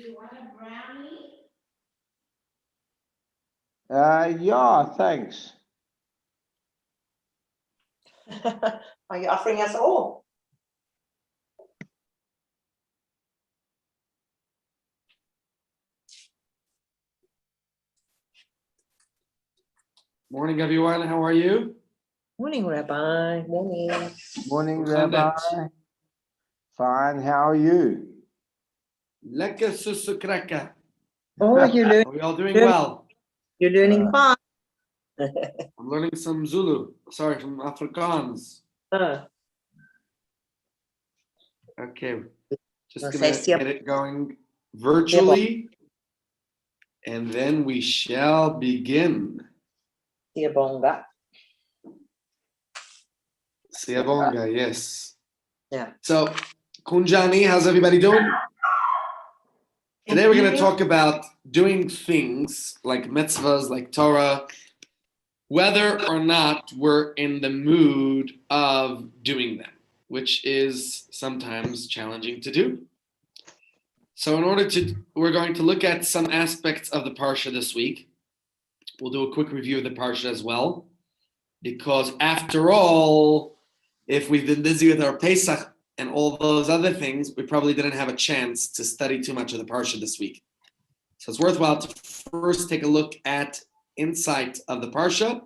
you want a brownie? Yeah, thanks. Are you offering us all? Morning, everyone. How are you? Morning, Rabbi. Morning. Morning, Hoe gaan Rabbi. dit? Fine, how are you? Lekker susukrekka. Oh, Are we all doing well? you're learning fast. I'm learning some Zulu. Sorry, some Afrikaans. Okay, just Well, gonna say get it going virtually, and then we shall begin. Siyabonga. Siyabonga, yes. Yeah. So, Kunjani, how's everybody doing? Today we're going to talk about doing things like mitzvahs, like Torah, whether or not we're in the mood of doing them, which is sometimes challenging to do. So we're going to look at some aspects of the Parsha this week. We'll do a quick review of the Parsha as well, because after all, if we've been busy with our Pesach and all those other things, we probably didn't have a chance to study too much of the Parsha this week. So it's worthwhile to first take a look at insight of the Parsha,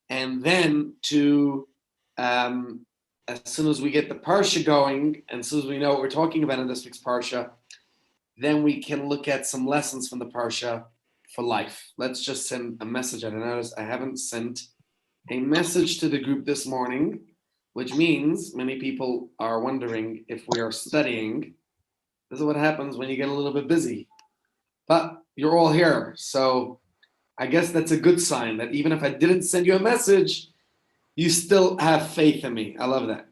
and then to, as soon as we get the Parsha going, and as soon as we know what we're talking about in this week's Parsha, then we can look at some lessons from the Parsha for life. Let's just send a message. I noticed I haven't sent a message to the group this morning, which means many people are wondering if we are studying. This is what happens when you get a little bit busy. But you're all here, so I guess that's a good sign that even if I didn't send you a message, you still have faith in me. I love that.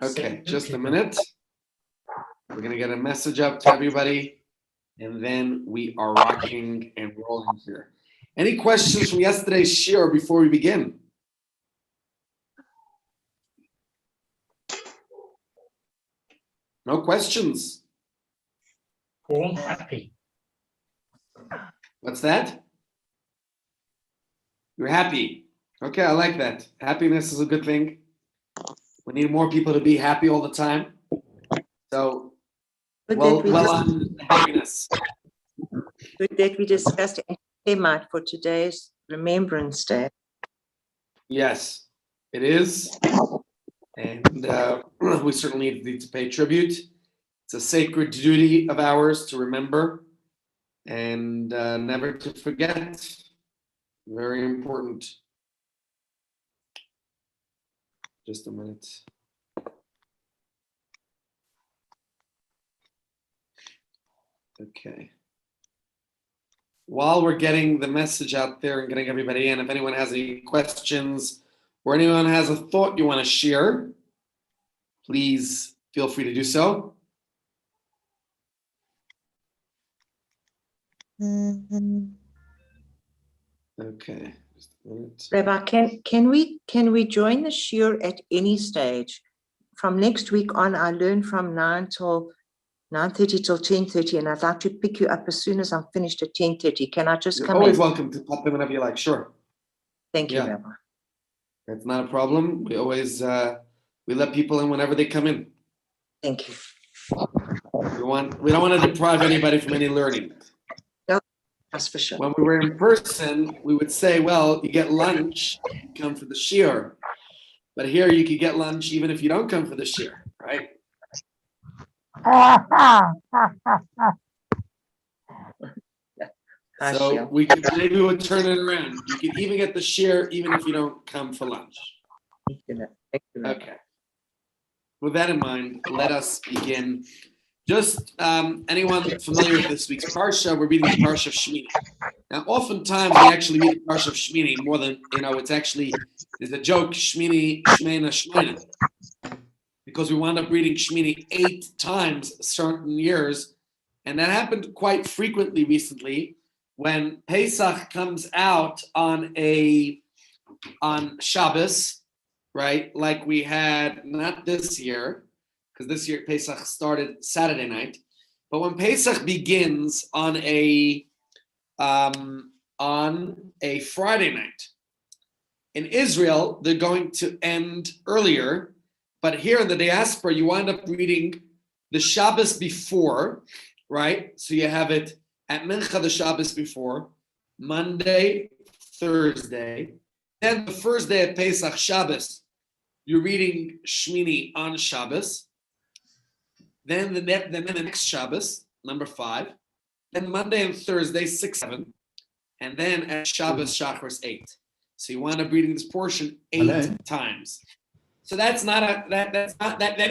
Okay, just a minute. We're going to get a message up to everybody, and then we are rocking and rolling here. Any questions from yesterday's shir before we begin? No questions? We're all happy. What's that? You're happy. Okay, I like that. Happiness is a good thing. We need more people to be happy all the time. So, well on happiness. Good that we discussed Kievman for today's Remembrance Day. Yes, it is. And we certainly need to pay tribute. It's a sacred duty of ours to remember and never to forget. Very important. Just a minute. Okay. While we're getting the message out there and getting everybody in, if anyone has any questions or anyone has a thought you want to share, please feel free to do so. Okay. Just a minute. Rabbi, can we join the shir at any stage? From next week on, I learn from 9:30 till 10:30, and I'd like to pick you up as soon as I'm finished at 10:30. Can I just You're come always in? welcome to pop in whenever you like. Sure. Thank you, Yeah. Rabbi. That's not a problem. We always we let people in whenever they come in. Thank you. We don't want to deprive anybody from any learning. That's for sure. When we were in person, we would say, well, you get lunch, you come for the shir. But here you could get lunch even if you don't come for the shir, right? So we could maybe we'll turn it around. You could even get the shir even if you don't come for lunch. Okay. With that in mind, let us begin. Just anyone familiar with this week's Parsha, we're reading the Parsha of Shmini. Now, oftentimes we actually read the Parsha of Shmini more than, it's actually, there's a joke, Shmini, Shmeina, Shmeina. Because we wound up reading Shmini 8 times certain years. And that happened quite frequently recently when Pesach comes out on Shabbos, right? Like we had, not this year, because this year Pesach started Saturday night, But when Pesach begins on a Friday night, in Israel, they're going to end earlier. But here in the diaspora, you wind up reading the Shabbos before, right? So you have it at Mincha, the Shabbos before, Monday, Thursday. Then the first day of Pesach, Shabbos, you're reading Shmini on Shabbos. Then the next Shabbos, number 5. Then Monday and Thursday, 6, 7. And then at Shabbos, Shacharis, 8. So you wind up reading this portion 8 times. So that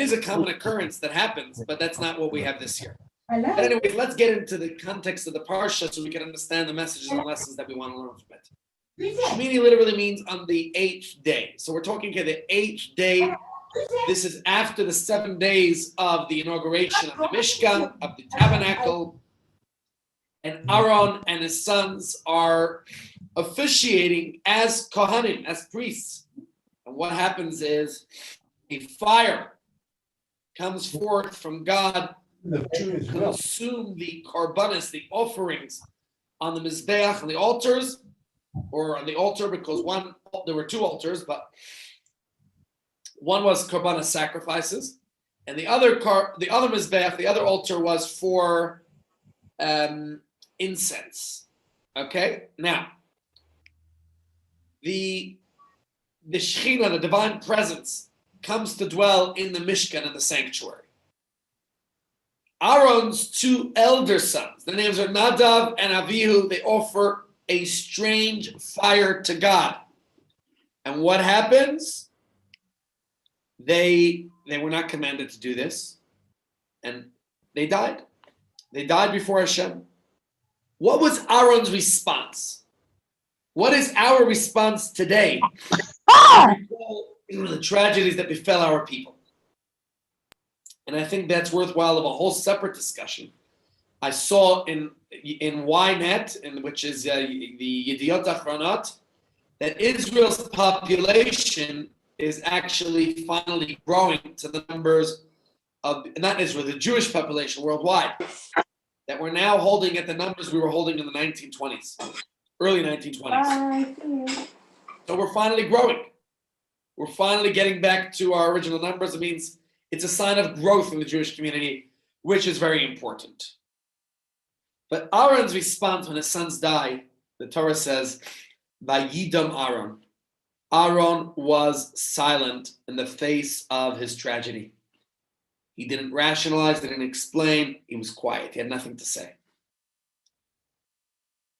is a common occurrence that happens, but that's not what we have this year. But anyways, let's get into the context of the parsha so we can understand the messages and lessons that we want to learn from it. Shmini literally means on the 8th day. So we're talking here the 8th day. This is after the 7 days of the inauguration of the Mishkan, of the tabernacle. And Aaron and his sons are officiating as Kohanim, as priests. And what happens is a fire comes forth from God to consume the korbanos, the offerings on the Mizbeach, on the altars, or on the altar, because there were 2 altars, but one was korbanos sacrifices, and the other Mizbeach, the other altar was for incense. Okay? Now, the Shekhinah, the divine presence, comes to dwell in the Mishkan, in the sanctuary. Aaron's 2 elder sons, their names are Nadav and Avihu, they offer a strange fire to God. And what happens? They were not commanded to do this, and they died. They died before Hashem. What was Aaron's response? What is our response today to the tragedies that befell our people? And I think that's worthwhile of a whole separate discussion. I saw in Ynet, which is the Yediot Achronot, that Israel's population is actually finally growing to the numbers of, not Israel, the Jewish population worldwide, that we're now holding at the numbers we were holding in the 1920s, early 1920s. So we're finally growing. We're finally getting back to our original numbers. It means it's a sign of growth in the Jewish community, which is very important. But Aaron's response when his sons die, the Torah says, Vayidam Aaron. Aaron was silent in the face of his tragedy. He didn't rationalize, didn't explain. He was quiet. He had nothing to say.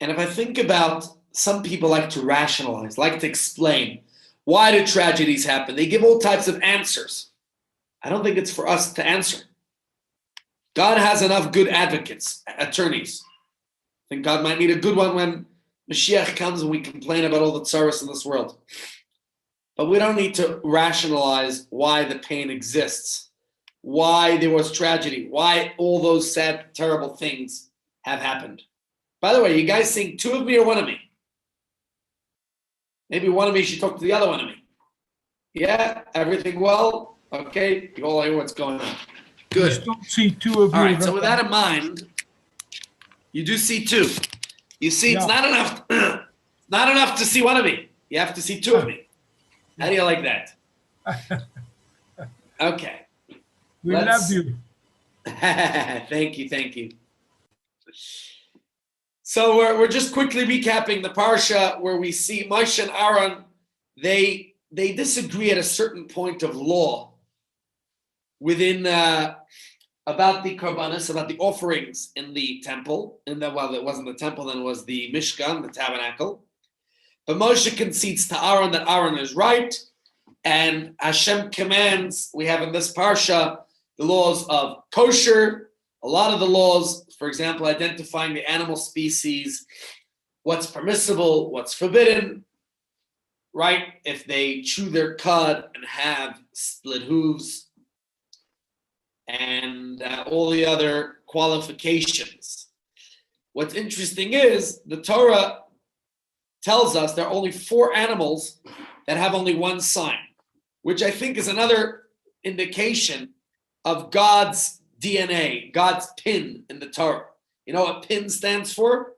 And if I think about, some people like to rationalize, like to explain. Why do tragedies happen? They give all types of answers. I don't think it's for us to answer. God has enough good advocates, attorneys. I think God might need a good one when Mashiach comes and we complain about all the tsaros in this world. But we don't need to rationalize why the pain exists, why there was tragedy, why all those sad, terrible things have happened. By the way, you guys think 2 of me or 1 of me? Maybe 1 of me should talk to the other 1 of me. Yeah, everything well? Okay, you all hear what's going on. Good. I don't see 2 of you. All right, so with that in mind, you do see 2. You see, it's not enough. Not enough to see 1 of me. You have to see 2 of me. How do you like that? Okay. We love you. Thank you. So we're just quickly recapping the parsha where we see Moshe and Aaron. They disagree at a certain point of law within about the korbanos, about the offerings in the temple. It wasn't the temple, then it was the Mishkan, the tabernacle. But Moshe concedes to Aaron that Aaron is right, and Hashem commands. We have in this parsha the laws of kosher. A lot of the laws, for example, identifying the animal species, what's permissible, what's forbidden, right? If they chew their cud and have split hooves, and all the other qualifications. What's interesting is the Torah tells us there are only 4 animals that have only 1 sign, which I think is another indication of God's DNA, God's pin in the Torah. You know what PIN stands for?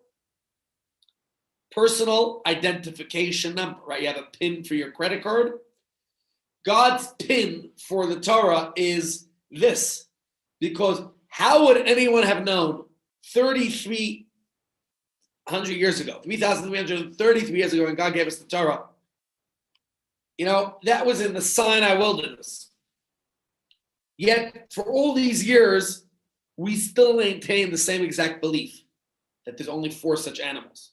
Personal identification number, right? You have a PIN for your credit card. God's PIN for the Torah is this. Because how would anyone have known 3,300 years ago, 3,333 years ago when God gave us the Torah? You know, that was in the Sinai wilderness. Yet, for all these years, we still maintain the same exact belief that there's only 4 such animals.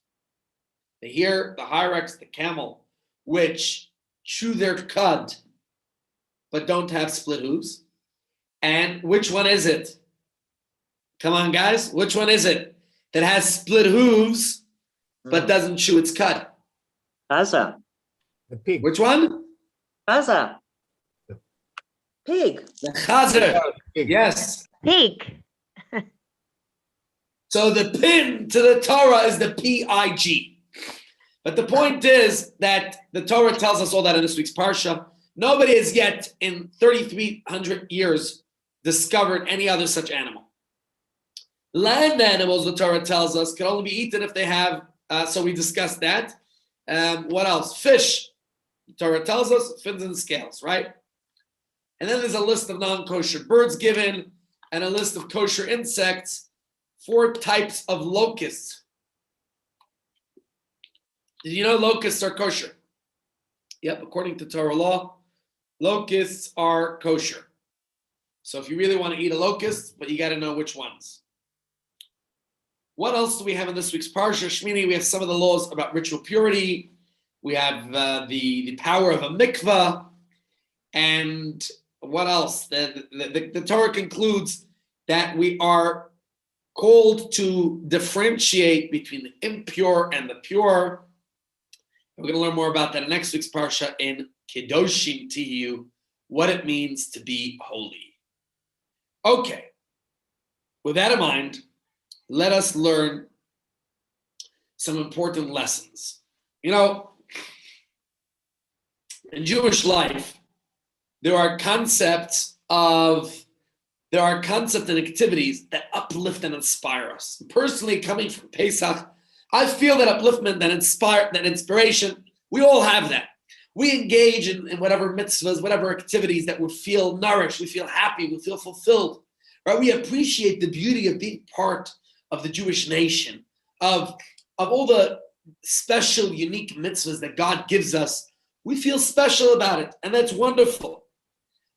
The hare, the hyrax, the camel, which chew their cud, but don't have split hooves. And which one is it? Come on, guys. Which one is it that has split hooves, but doesn't chew its cud? Baza. The pig. Which one? Baza. Pig. The chazer. Yes. Pig. So the pin to the Torah is the P-I-G. But the point is that the Torah tells us all that in this week's Parsha. Nobody has yet in 3,300 years discovered any other such animal. Land animals, the Torah tells us, can only be eaten if they have, so we discussed that. What else? Fish. The Torah tells us, fins and scales, right? And then there's a list of non-kosher birds given and a list of kosher insects. 4 types of locusts. Did you know locusts are kosher? Yep, according to Torah law, locusts are kosher. So if you really want to eat a locust, but you got to know which ones. What else do we have in this week's Parsha? Shmini, we have some of the laws about ritual purity. We have the power of a mikvah. And what else? The Torah concludes that we are called to differentiate between the impure and the pure. We're going to learn more about that in next week's Parsha in Kedoshim Tiyu, what it means to be holy. Okay, with that in mind, let us learn some important lessons. You know, in Jewish life, there are concepts and activities that uplift and inspire us. Personally, coming from Pesach, I feel that upliftment, that inspiration, we all have that. We engage in whatever mitzvahs, whatever activities that we feel nourished, we feel happy, we feel fulfilled. Right? We appreciate the beauty of being part of the Jewish nation, of all the special, unique mitzvahs that God gives us. We feel special about it, and that's wonderful.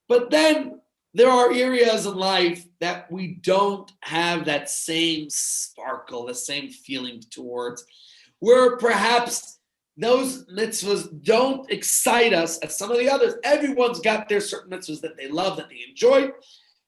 But then there are areas in life that we don't have that same sparkle, the same feeling towards, where perhaps those mitzvahs don't excite us as some of the others. Everyone's got their certain mitzvahs that they love, that they enjoy,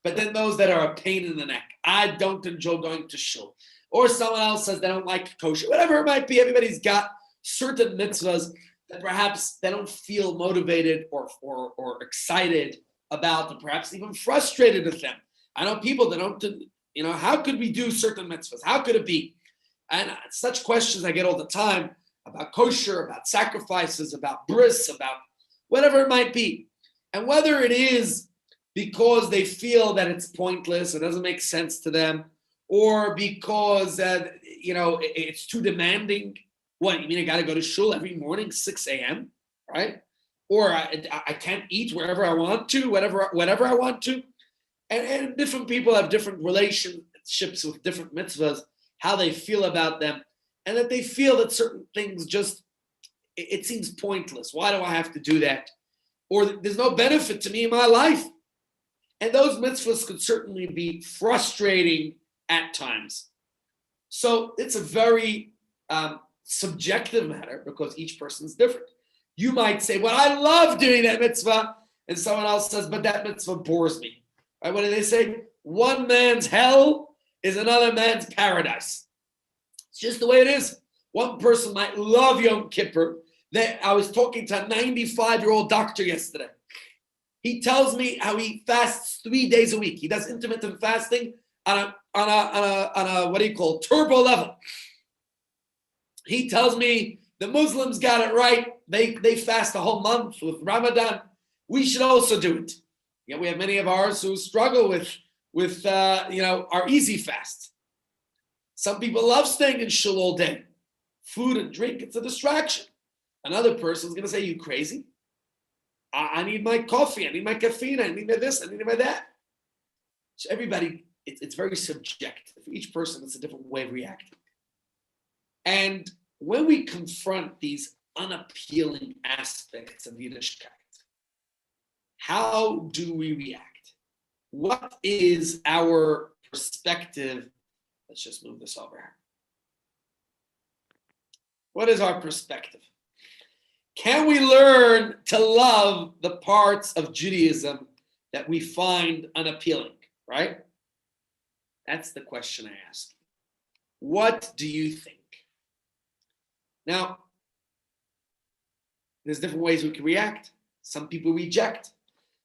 but then those that are a pain in the neck. I don't enjoy going to shul. Or someone else says they don't like kosher. Whatever it might be, everybody's got certain mitzvahs that perhaps they don't feel motivated or excited about, and perhaps even frustrated with them. I know people that don't, how could we do certain mitzvahs? How could it be? And such questions I get all the time about kosher, about sacrifices, about bris, about whatever it might be. And whether it is because they feel that it's pointless, it doesn't make sense to them, or because, it's too demanding. What, you mean I got to go to shul every morning, 6 a.m., right? Or I can't eat wherever I want to, whatever I want to. And different people have different relationships with different mitzvahs, how they feel about them, and that they feel that certain things just, it seems pointless. Why do I have to do that? Or there's no benefit to me in my life. And those mitzvahs could certainly be frustrating at times. So it's a very subjective matter because each person's different. You might say, well, I love doing that mitzvah. And someone else says, but that mitzvah bores me. Right? What do they say? One man's hell is another man's paradise. It's just the way it is. One person might love Yom Kippur. I was talking to a 95-year-old doctor yesterday. He tells me how he fasts 3 days a week. He does intermittent fasting on a turbo level. He tells me the Muslims got it right. They fast a whole month with Ramadan. We should also do it. Yeah, we have many of ours who struggle with with our easy fast. Some people love staying in shul all day. Food and drink, it's a distraction. Another person's going to say, you crazy? I need my coffee, I need my caffeine, I need my this, I need my that. So everybody, it's very subjective. For each person, it's a different way of reacting. And when we confront these unappealing aspects of Yiddishkeit, how do we react? What is our perspective? Let's just move this over here. What is our perspective? Can we learn to love the parts of Judaism that we find unappealing, right? That's the question I ask. What do you think? Now, there's different ways we can react. Some people reject.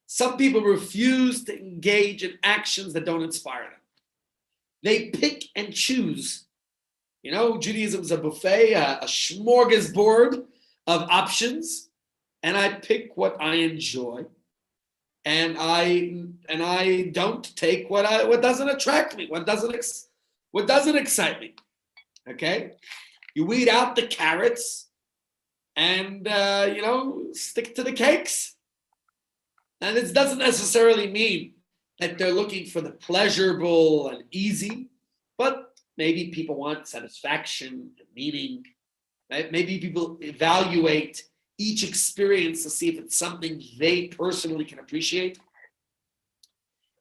Some people refuse to engage in actions that don't inspire them. They pick and choose. Judaism is a buffet, a smorgasbord of options, and I pick what I enjoy, and I don't take what doesn't attract me, what doesn't excite me. Okay, you weed out the carrots, and stick to the cakes. And this doesn't necessarily mean that they're looking for the pleasurable and easy, but maybe people want satisfaction and meaning. Right? Maybe people evaluate each experience to see if it's something they personally can appreciate.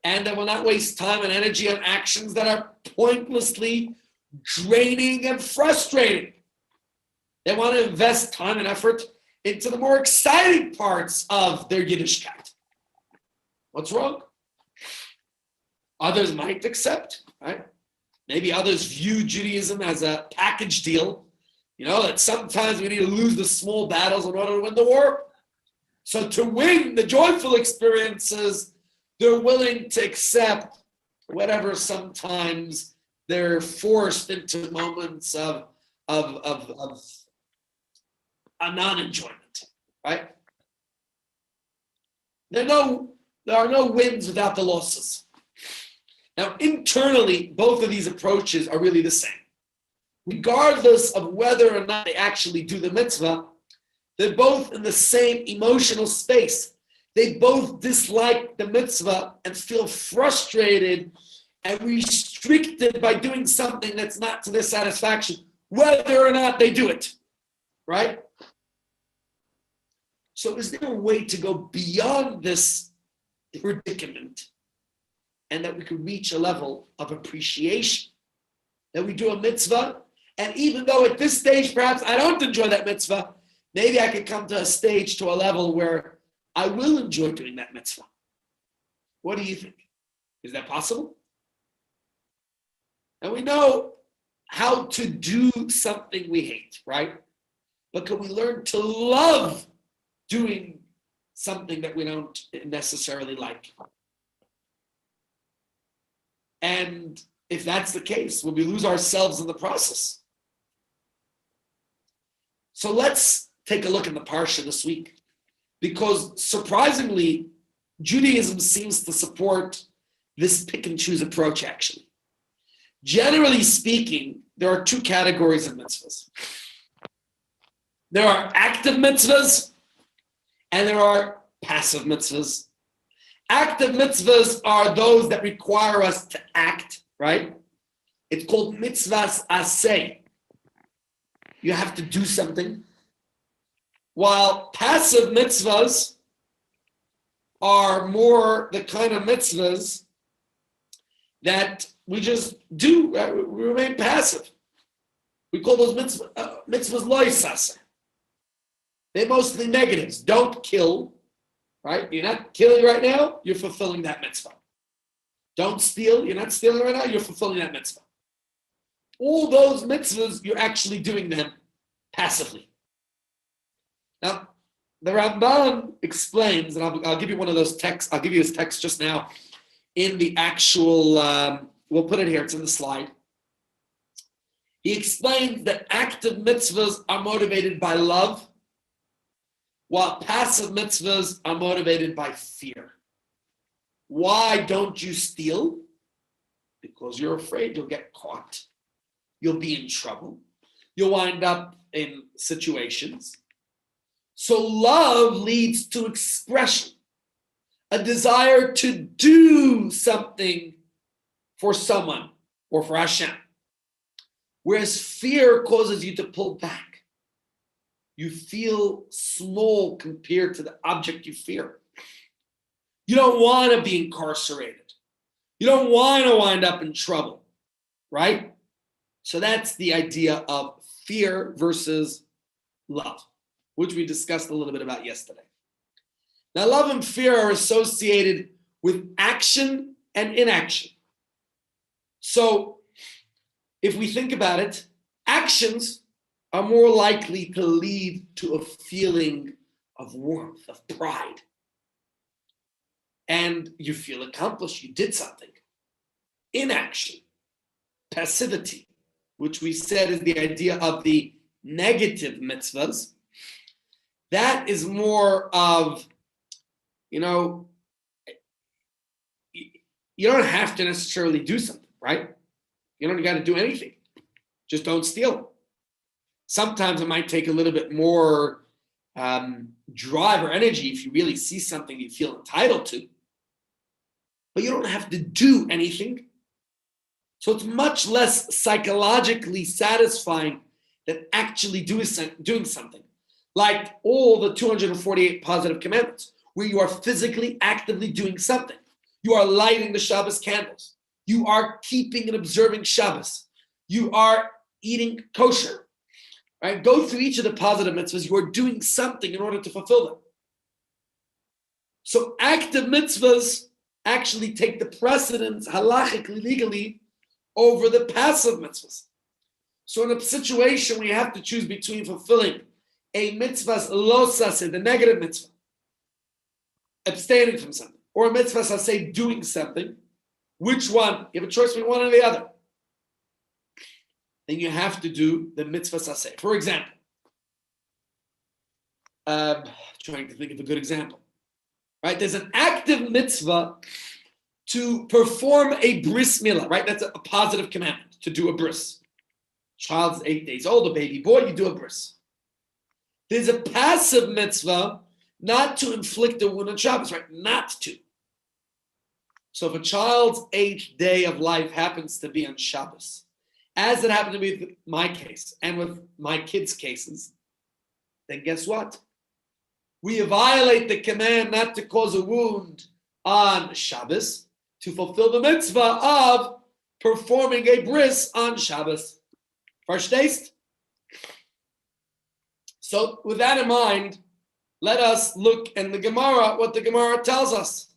And they will not waste time and energy on actions that are pointlessly draining and frustrating. They want to invest time and effort into the more exciting parts of their Yiddishkeit. What's wrong? Others might accept, right? Maybe others view Judaism as a package deal. That sometimes we need to lose the small battles in order to win the war. So to win the joyful experiences, they're willing to accept whatever sometimes they're forced into moments of a non-enjoyment, right? There are no wins without the losses. Now, internally, both of these approaches are really the same. Regardless of whether or not they actually do the mitzvah, they're both in the same emotional space. They both dislike the mitzvah and feel frustrated and restricted by doing something that's not to their satisfaction, whether or not they do it, right? So is there a way to go beyond this predicament and that we could reach a level of appreciation, that we do a mitzvah, and even though at this stage perhaps I don't enjoy that mitzvah, maybe I could come to a stage, to a level where I will enjoy doing that mitzvah. What do you think? Is that possible? And we know how to do something we hate, right? But can we learn to love doing something that we don't necessarily like? And if that's the case, will we lose ourselves in the process? So let's take a look at the parsha this week, because surprisingly, Judaism seems to support this pick and choose approach, actually. Generally speaking, there are two categories of mitzvahs. There are active mitzvahs and there are passive mitzvahs. Active mitzvahs are those that require us to act, right? It's called mitzvahs aseh. You have to do something. While passive mitzvahs are more the kind of mitzvahs that we just do, right? We remain passive. We call those mitzvahs lo yisaseh. They're mostly negatives. Don't kill, right? You're not killing right now, you're fulfilling that mitzvah. Don't steal, you're not stealing right now, you're fulfilling that mitzvah. All those mitzvahs, you're actually doing them passively. Now, the Ramban explains, and I'll give you one of those texts, I'll give you his text just now in the actual, we'll put it here, it's in the slide. He explains that active mitzvahs are motivated by love, while passive mitzvahs are motivated by fear. Why don't you steal? because you're afraid you'll get caught. You'll be in trouble. You'll wind up in situations. So love leads to expression, a desire to do something for someone or for Hashem. Whereas fear causes you to pull back. You feel small compared to the object you fear. You don't want to be incarcerated. You don't want to wind up in trouble, right? So that's the idea of fear versus love, which we discussed a little bit about yesterday. Now, love and fear are associated with action and inaction. So if we think about it, actions are more likely to lead to a feeling of warmth, of pride. And you feel accomplished, you did something. Inaction, passivity, which we said is the idea of the negative mitzvahs, that is more of, you don't have to necessarily do something, right? You don't got to do anything. Just don't steal. Sometimes it might take a little bit more drive or energy if you really see something you feel entitled to. But you don't have to do anything. So it's much less psychologically satisfying than actually doing something. Like all the 248 positive commandments, where you are physically, actively doing something. You are lighting the Shabbos candles. You are keeping and observing Shabbos. You are eating kosher. Right? Go through each of the positive mitzvahs. You are doing something in order to fulfill them. So active mitzvahs actually take the precedence, halachically, legally, over the passive mitzvahs. So in a situation where you have to choose between fulfilling a mitzvah's lo saseh, the negative mitzvah, abstaining from something, or a mitzvah saseh, doing something, which one? You have a choice between one or the other. Then you have to do the mitzvah saseh. For example, trying to think of a good example. Right? There's an active mitzvah to perform a bris milah, right? That's a positive commandment, to do a bris. Child's 8 days old, a baby boy, you do a bris. There's a passive mitzvah not to inflict a wound on Shabbos, right? Not to. So if a child's 8th day of life happens to be on Shabbos, as it happened to be with my case and with my kids' cases, then guess what? We violate the command not to cause a wound on Shabbos to fulfill the mitzvah of performing a bris on Shabbos. Verstehst? So with that in mind, let us look in the Gemara, what the Gemara tells us.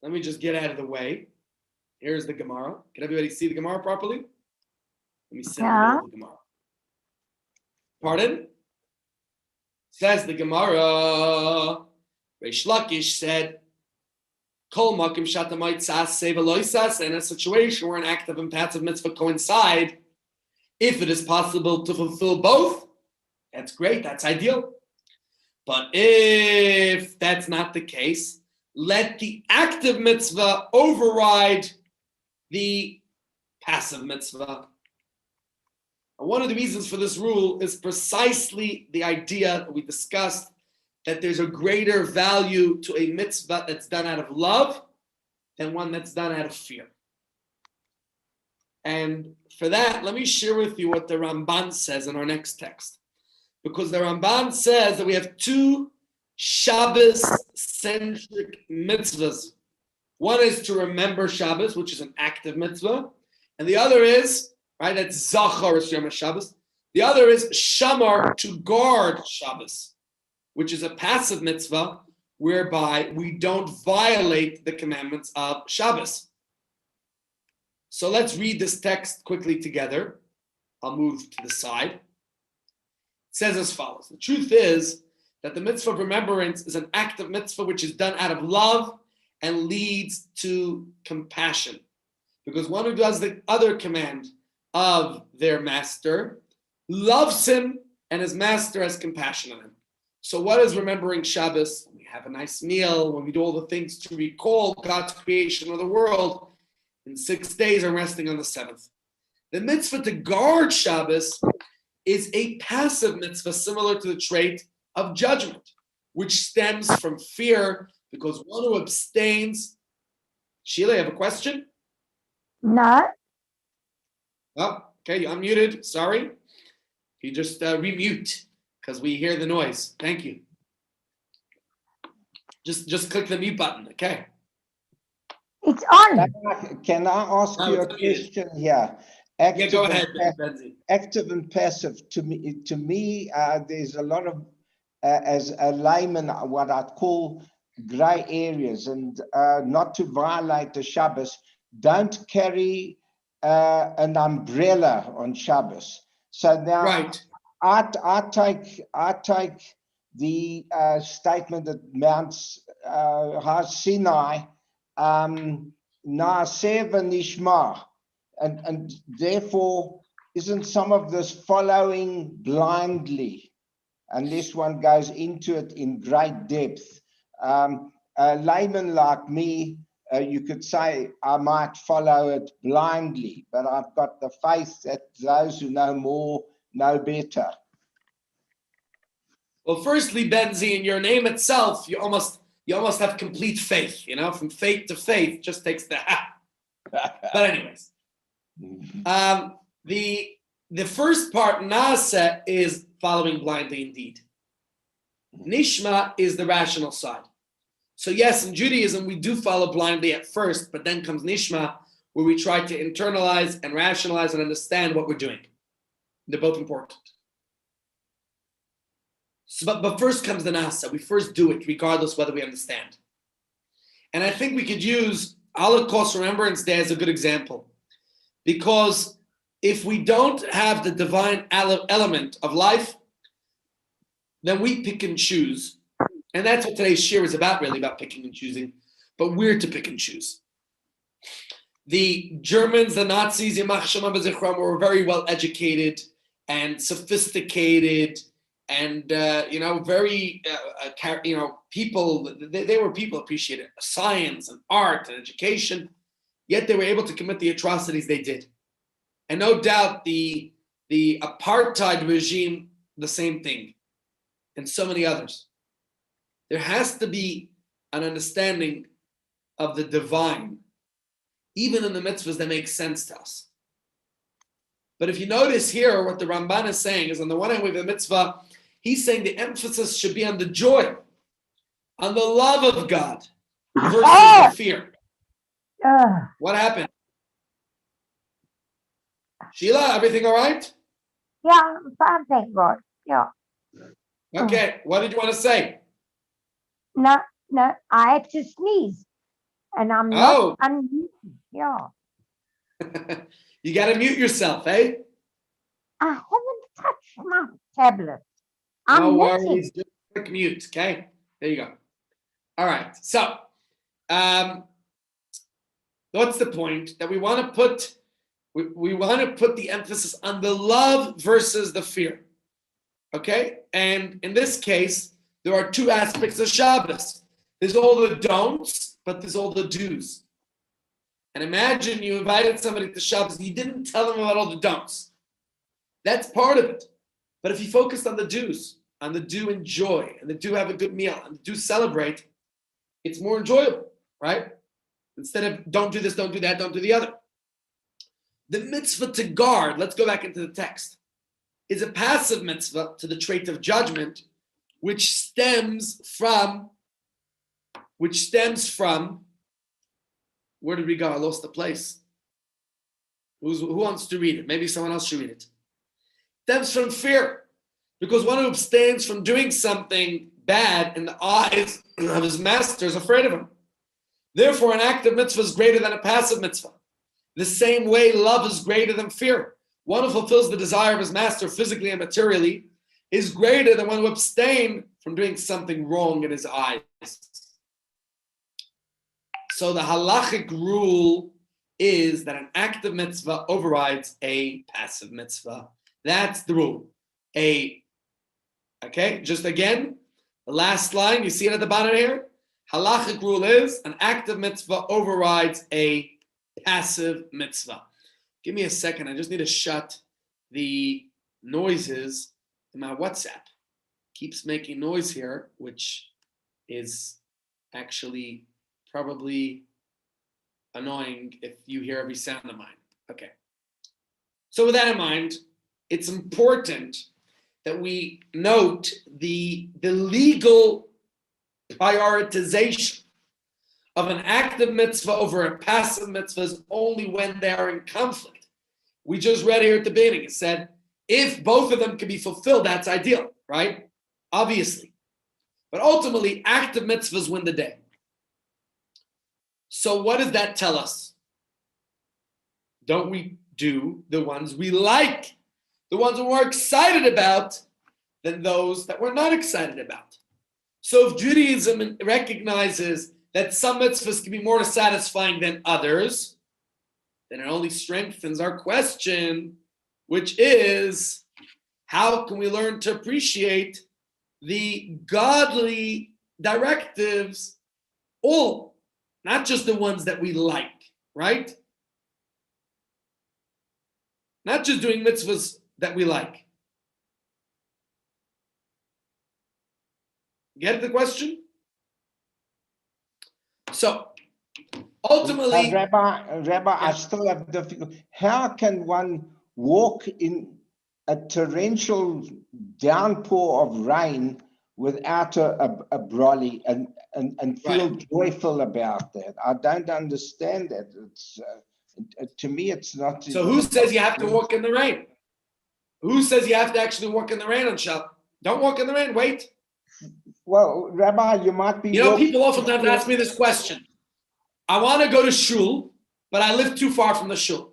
Let me just get out of the way. Here's the Gemara. Can everybody see the Gemara properly? Let me sit in the middle of the Gemara. Pardon? Says the Gemara, Reish Lakish said, Kol makim shatamait sas seveloisas, in a situation where an active and passive mitzvah coincide, if it is possible to fulfill both, that's great, that's ideal. But if that's not the case, let the active mitzvah override the passive mitzvah. And one of the reasons for this rule is precisely the idea that we discussed, that there's a greater value to a mitzvah that's done out of love than one that's done out of fear. And for that, let me share with you what the Ramban says in our next text. Because the Ramban says that we have two Shabbos-centric mitzvahs. One is to remember Shabbos, which is an active mitzvah. And the other is, right, that's Zachar is Yom Shabbos. The other is Shamar, to guard Shabbos, which is a passive mitzvah whereby we don't violate the commandments of Shabbos. So let's read this text quickly together. I'll move to the side. It says as follows. The truth is that the mitzvah of remembrance is an active mitzvah which is done out of love and leads to compassion. Because one who does the other command of their master loves him and his master has compassion on him. So what is remembering Shabbos? When we have a nice meal, when we do all the things to recall God's creation of the world, In 6 days, I'm resting on the 7th. The mitzvah to guard Shabbos is a passive mitzvah similar to the trait of judgment, which stems from fear because one who abstains. Sheila, you have a question? No, Oh, okay, you're unmuted. Sorry. You just remute because we hear the noise. Thank you. Just click the mute button. Okay. it's on. Can I ask No, you a it's muted. question here? Yeah, go ahead, and Benzi. active and passive. To me, there's a lot of, as a layman, what I call grey areas, and not to violate the Shabbos. Don't carry an umbrella on Shabbos. So now, Right. I take the statement that Mount Har Sinai, Naaseh v'nishma, and therefore isn't some of this following blindly unless one goes into it in great depth. A layman like me, you could say I might follow it blindly, but I've got the faith that those who know more know better. Well, firstly, Benzi, in your name itself, you almost have complete faith. You know, from faith to faith, just takes the ha. But anyways, the first part, Naaseh, is following blindly indeed. Nishma is the rational side. So yes, in Judaism, we do follow blindly at first, but then comes Nishma, where we try to internalize and rationalize and understand what we're doing. They're both important. So, but first comes the Naaseh. We first do it, regardless whether we understand. And I think we could use Holocaust Remembrance Day as a good example. Because if we don't have the divine element of life, then we pick and choose. And that's what today's shir is about, really, about picking and choosing. But we're to pick and choose. The Germans, the Nazis, were very well educated and sophisticated and, very, people, they were people appreciated science and art and education, yet they were able to commit the atrocities they did. And no doubt the apartheid regime, the same thing, and so many others. There has to be an understanding of the divine, even in the mitzvahs that make sense to us. But if you notice here, what the Ramban is saying is, on the one hand, with the mitzvah, he's saying the emphasis should be on the joy, on the love of God, versus the fear. What happened? Sheila, everything all right? Yeah, I'm fine, thank God. Yeah. Okay, what did you want to say? No, I had to sneeze. And I'm not unmuted. Yeah. You got to mute yourself, eh? I haven't touched my tablet. No I'm worries, knitting. just click mute, okay? There you go. All right, so what's the point? That we want to put, we want to put the emphasis on the love versus the fear, okay? And in this case, there are two aspects of Shabbos. There's all the don'ts, but there's all the do's. And imagine you invited somebody to Shabbos, you didn't tell them about all the don'ts. That's part of it. But if you focused on the do's, on the do enjoy, and the do have a good meal, and the do celebrate, it's more enjoyable, right? Instead of don't do this, don't do that, don't do the other. The mitzvah to guard, let's go back into the text, is a passive mitzvah to the trait of judgment, which stems from, where did we go? I lost the place. Who wants to read it? Maybe someone else should read it. Stems from fear, because one who abstains from doing something bad in the eyes of his master is afraid of him. Therefore, an active mitzvah is greater than a passive mitzvah. The same way love is greater than fear. One who fulfills the desire of his master physically and materially is greater than one who abstains from doing something wrong in his eyes. So the halachic rule is that an active mitzvah overrides a passive mitzvah. That's the rule. Just again, the last line, you see it at the bottom here? Halachic rule is an active mitzvah overrides a passive mitzvah. Give me a second. I just need to shut the noises in my WhatsApp. Keeps making noise here, which is actually probably annoying if you hear every sound of mine. Okay. So with that in mind, it's important that we note the legal prioritization of an active mitzvah over a passive mitzvah is only when they are in conflict. We just read here at the beginning, it said, if both of them can be fulfilled, that's ideal, right? Obviously. But ultimately, active mitzvahs win the day. So what does that tell us? Don't we do the ones we like, the ones that we're excited about, than those that we're not excited about? So if Judaism recognizes that some mitzvahs can be more satisfying than others, then it only strengthens our question, which is, how can we learn to appreciate the godly directives, all, not just the ones that we like, right? Not just doing mitzvahs that we like. Get the question? So, ultimately... Rabbi, I still have difficulty. How can one walk in a torrential downpour of rain without a brolly and feel joyful about that? I don't understand that. It's to me, it's not. So who says you have to walk in the rain? Who says you have to actually walk in the rain on Shabbat? Don't walk in the rain, wait. Well, Rabbi, you might be... You know, people oftentimes ask me this question. I want to go to shul, but I live too far from the shul.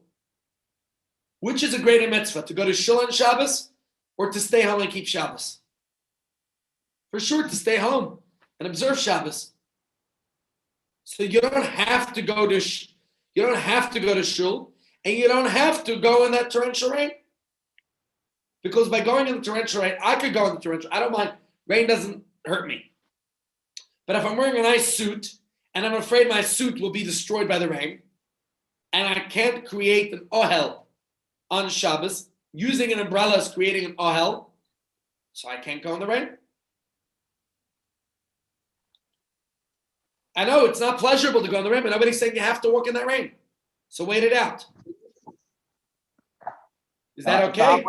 Which is a greater mitzvah, to go to shul on Shabbos or to stay home and keep Shabbos? For sure, to stay home and observe Shabbos. So you don't have to go to shul, and you don't have to go in that torrential rain. Because by going in the torrential rain, I could go in the torrential. I don't mind. Rain doesn't hurt me. But if I'm wearing a nice suit and I'm afraid my suit will be destroyed by the rain, and I can't create an ohel on Shabbos, using an umbrella is creating an ohel, so I can't go in the rain. I know it's not pleasurable to go in the rain, but nobody's saying you have to walk in that rain. So wait it out. Is that okay?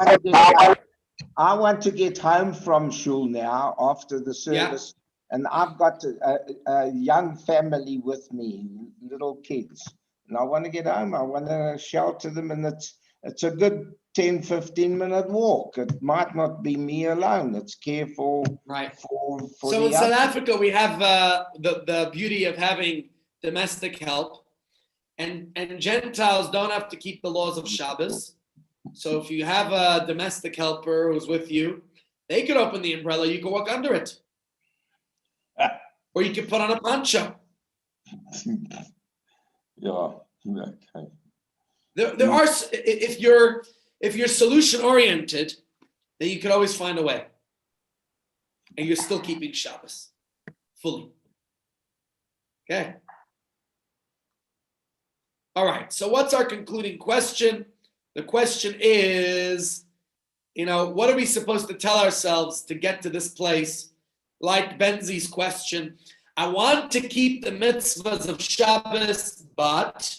I want to get home from shul now after the service, and I've got a young family with me, little kids, and I want to get home. I want to shelter them, and it's a good 10, 15-minute walk. It might not be me alone. It's care for So in South Africa, we have the beauty of having domestic help, and Gentiles don't have to keep the laws of Shabbos. So if you have a domestic helper who's with you, they could open the umbrella. You can walk under it, or you can put on a poncho. Yeah. Okay. There are, if you're solution oriented, then you can always find a way, and you're still keeping Shabbos fully. Okay. All right. So what's our concluding question? The question is, what are we supposed to tell ourselves to get to this place? Like Benzi's question, I want to keep the mitzvahs of Shabbos, but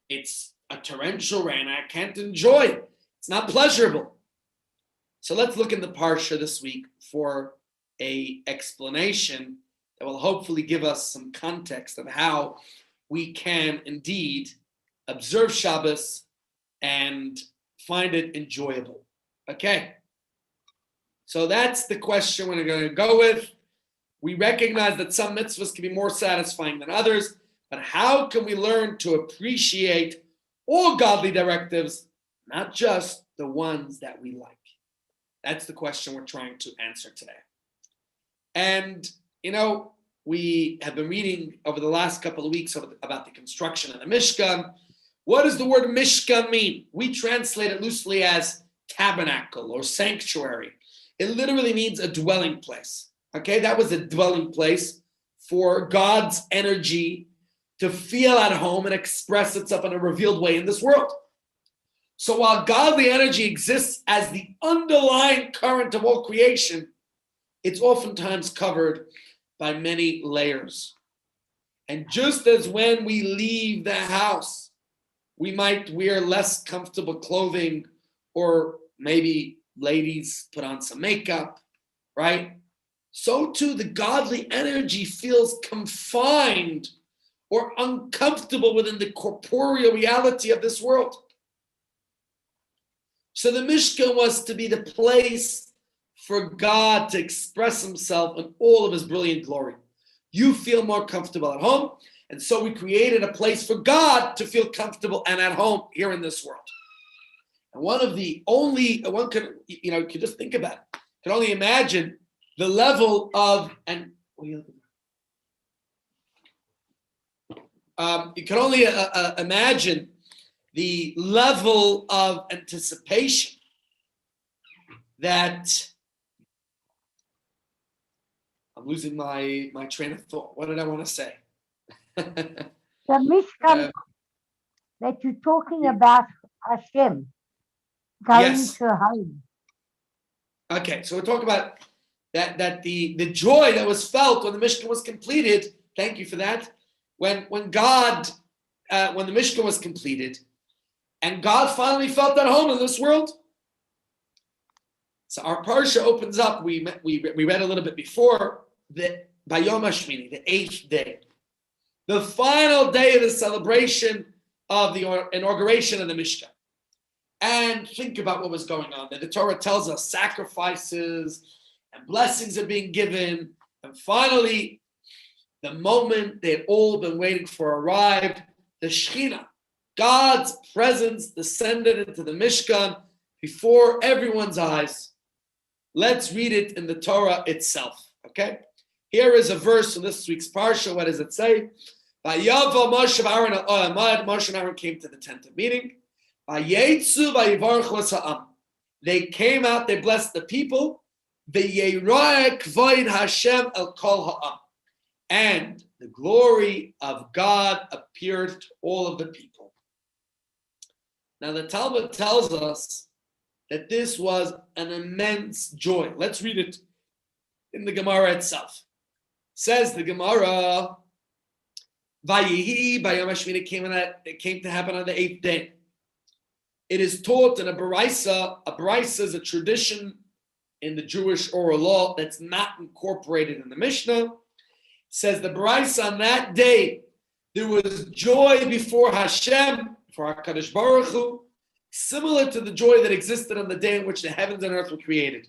it's a torrential rain. I can't enjoy it. It's not pleasurable. So let's look in the Parsha this week for an explanation that will hopefully give us some context of how we can indeed observe Shabbos and find it enjoyable. Okay. So that's the question we're going to go with. We recognize that some mitzvahs can be more satisfying than others, but how can we learn to appreciate all godly directives, not just the ones that we like? That's the question we're trying to answer today. And, we have been reading over the last couple of weeks about the construction of the Mishkan. What does the word Mishkan mean? We translate it loosely as tabernacle or sanctuary. It literally means a dwelling place. Okay, that was a dwelling place for God's energy to feel at home and express itself in a revealed way in this world. So while godly energy exists as the underlying current of all creation, it's oftentimes covered by many layers. And just as when we leave the house, we might wear less comfortable clothing, or maybe ladies put on some makeup, right? So too, the godly energy feels confined or uncomfortable within the corporeal reality of this world. So the Mishkan was to be the place for God to express himself in all of his brilliant glory. You feel more comfortable at home, and so we created a place for God to feel comfortable and at home here in this world. And one could just think about it. Can only imagine the level of, you can only imagine the level of anticipation that, I'm losing my train of thought. What did I want to say? The Mishkan that you're talking about, Hashem, going Yes. to home. Okay, so we're talking about that the joy that was felt when the Mishkan was completed. Thank you for that. When the Mishkan was completed, and God finally felt at home in this world. So our parsha opens up. We read a little bit before the Bayom Hashmini, the 8th day, the final day of the celebration of the inauguration of the Mishkan. And think about what was going on there. The Torah tells us sacrifices and blessings are being given, and finally, the moment they had all been waiting for arrived. The Shekhinah, God's presence, descended into the Mishkan before everyone's eyes. Let's read it in the Torah itself, okay? Here is a verse from this week's Parsha. What does it say? Vayavo Moshe and Aaron came to the tent of meeting. Vayetzu vayivarchu ha'am. They came out, they blessed the people. V'yeroeh kvoid Hashem el kol ha'am. And the glory of God appeared to all of the people. Now the Talmud tells us that this was an immense joy. Let's read it in the Gemara itself. Says the Gemara, Vayihi Bayom Hashmini, it came to happen on the 8th day. It is taught in a baraisa. A baraisa is a tradition in the Jewish oral law that's not incorporated in the Mishnah. Says the baraisa, on that day, there was joy before Hashem, for HaKadosh Baruch Hu, similar to the joy that existed on the day in which the heavens and earth were created.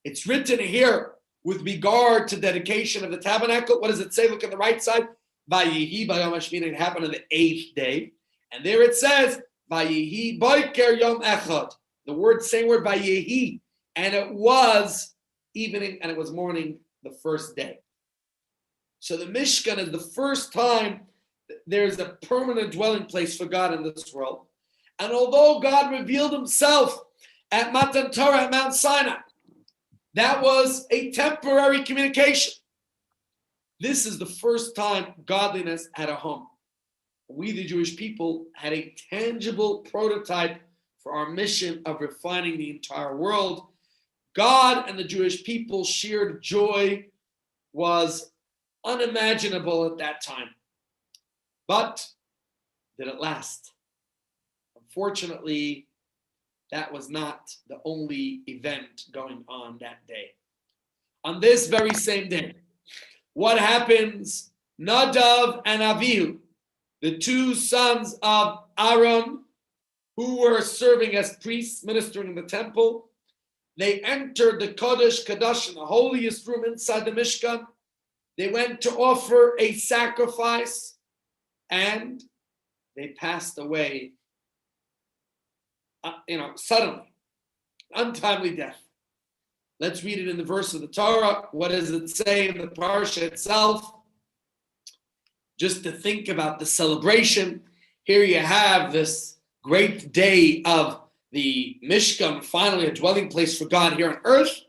It's written here with regard to dedication of the tabernacle. What does it say? Look on the right side. Vayihi Bayom Hashmini, it happened on the 8th day. And there it says, Vayihi Boiker Yom Echad. The same word, Vayihi. And it was evening and it was morning the first day. So the Mishkan is the first time there's a permanent dwelling place for God in this world. And although God revealed himself at Matan Torah at Mount Sinai, that was a temporary communication. This is the first time godliness had a home. We, the Jewish people, had a tangible prototype for our mission of refining the entire world. God and the Jewish people shared joy was unimaginable at that time. But did it last? Unfortunately, that was not the only event going on that day. On this very same day, what happens? Nadav and Avihu, the two sons of Aaron, who were serving as priests, ministering in the temple, they entered the Kodesh Kadosh, the holiest room inside the Mishkan. They went to offer a sacrifice, and they passed away, suddenly, untimely death. Let's read it in the verse of the Torah. What does it say in the parsha itself? Just to think about the celebration. Here you have this great day of the Mishkan, finally a dwelling place for God here on earth.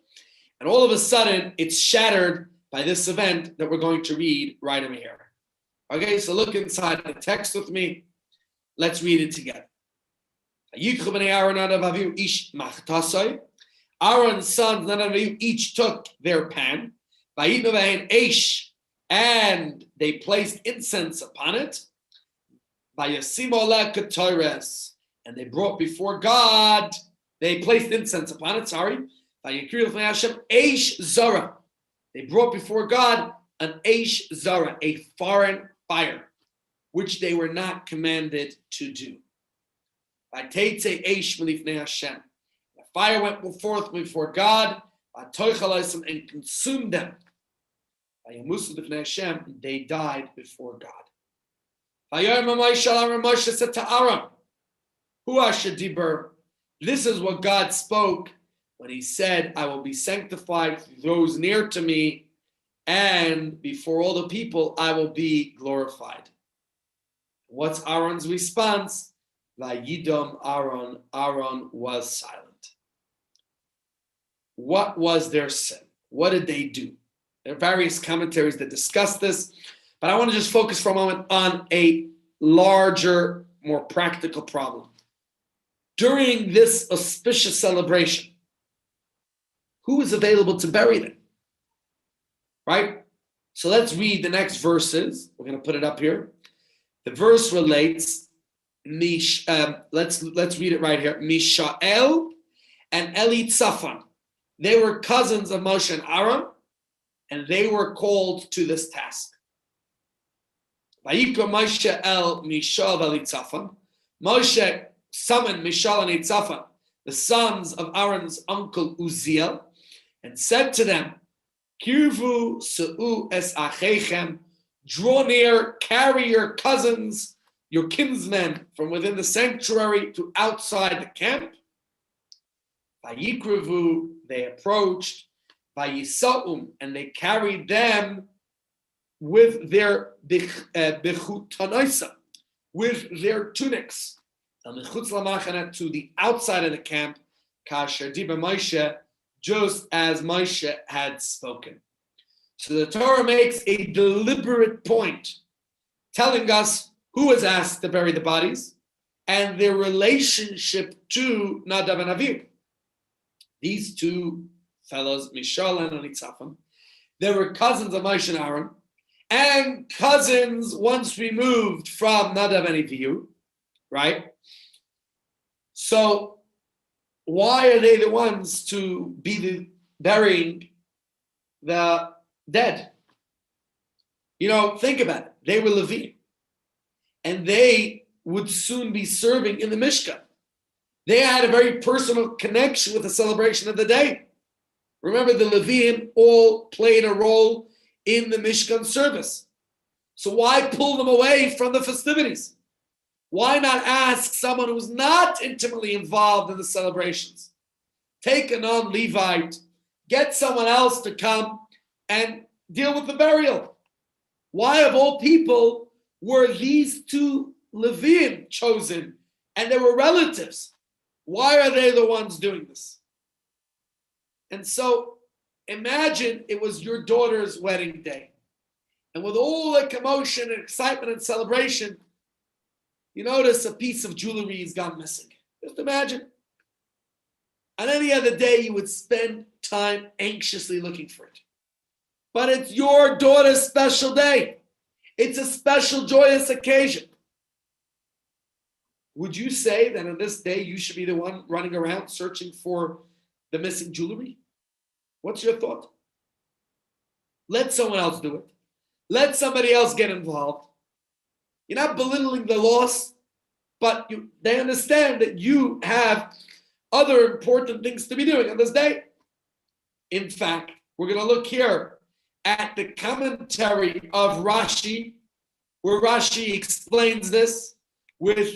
And all of a sudden, it's shattered by this event that we're going to read right over here. Okay, so look inside the text with me. Let's read it together. Aaron's sons, none of you, each took their pan, and they placed incense upon it, and they brought before God, they placed incense upon it, they brought before God an eish zara, a foreign fire, which they were not commanded to do. The fire went forth before God and consumed them. They died before God. Moshe said to Aaron, this is what God spoke when he said, I will be sanctified through those near to me, and before all the people I will be glorified. What's Aaron's response? Vayidom Aaron. Aaron was silent. What was their sin? What did they do? There are various commentaries that discuss this, but I want to just focus for a moment on a larger, more practical problem. During this auspicious celebration, who is available to bury them? Right? So let's read the next verses. We're going to put it up here. The verse relates, let's read it right here. Mishael and Elitzaphan. They were cousins of Moshe and Aaron, and they were called to this task. Vayikra Moshe el Mishael Elitzaphan. Moshe summoned Mishael and Elitzaphan, the sons of Aaron's uncle Uziel, and said to them, Kirvu se'u es achechem, draw near, carry your cousins, your kinsmen, from within the sanctuary to outside the camp. Vayikrevu, they approached. Vayisa'um, and they carried them with their bechutanoisa, with their tunics, to the outside of the camp, kasher diba Moshe, just as Moshe had spoken. So the Torah makes a deliberate point, telling us who was asked to bury the bodies and their relationship to Nadav and Avihu. These two fellows, Mishael and Elitzaphan, they were cousins of Moshe and Aaron, and cousins once removed from Nadav and Avihu, right? So why are they the ones to be burying the dead? Think about it. They were Levim, and they would soon be serving in the Mishkan. They had a very personal connection with the celebration of the day. Remember, the Levim all played a role in the Mishkan service. So why pull them away from the festivities? Why not ask someone who's not intimately involved in the celebrations? Take a non-Levite, get someone else to come and deal with the burial. Why, of all people, were these two Levim chosen and they were relatives? Why are they the ones doing this? And so imagine it was your daughter's wedding day. And with all the commotion and excitement and celebration, you notice a piece of jewelry has gone missing. Just imagine. On any other day, you would spend time anxiously looking for it. But it's your daughter's special day. It's a special, joyous occasion. Would you say that on this day, you should be the one running around searching for the missing jewelry? What's your thought? Let someone else do it. Let somebody else get involved. You're not belittling the loss, but they understand that you have other important things to be doing on this day. In fact, we're going to look here at the commentary of Rashi, where Rashi explains this with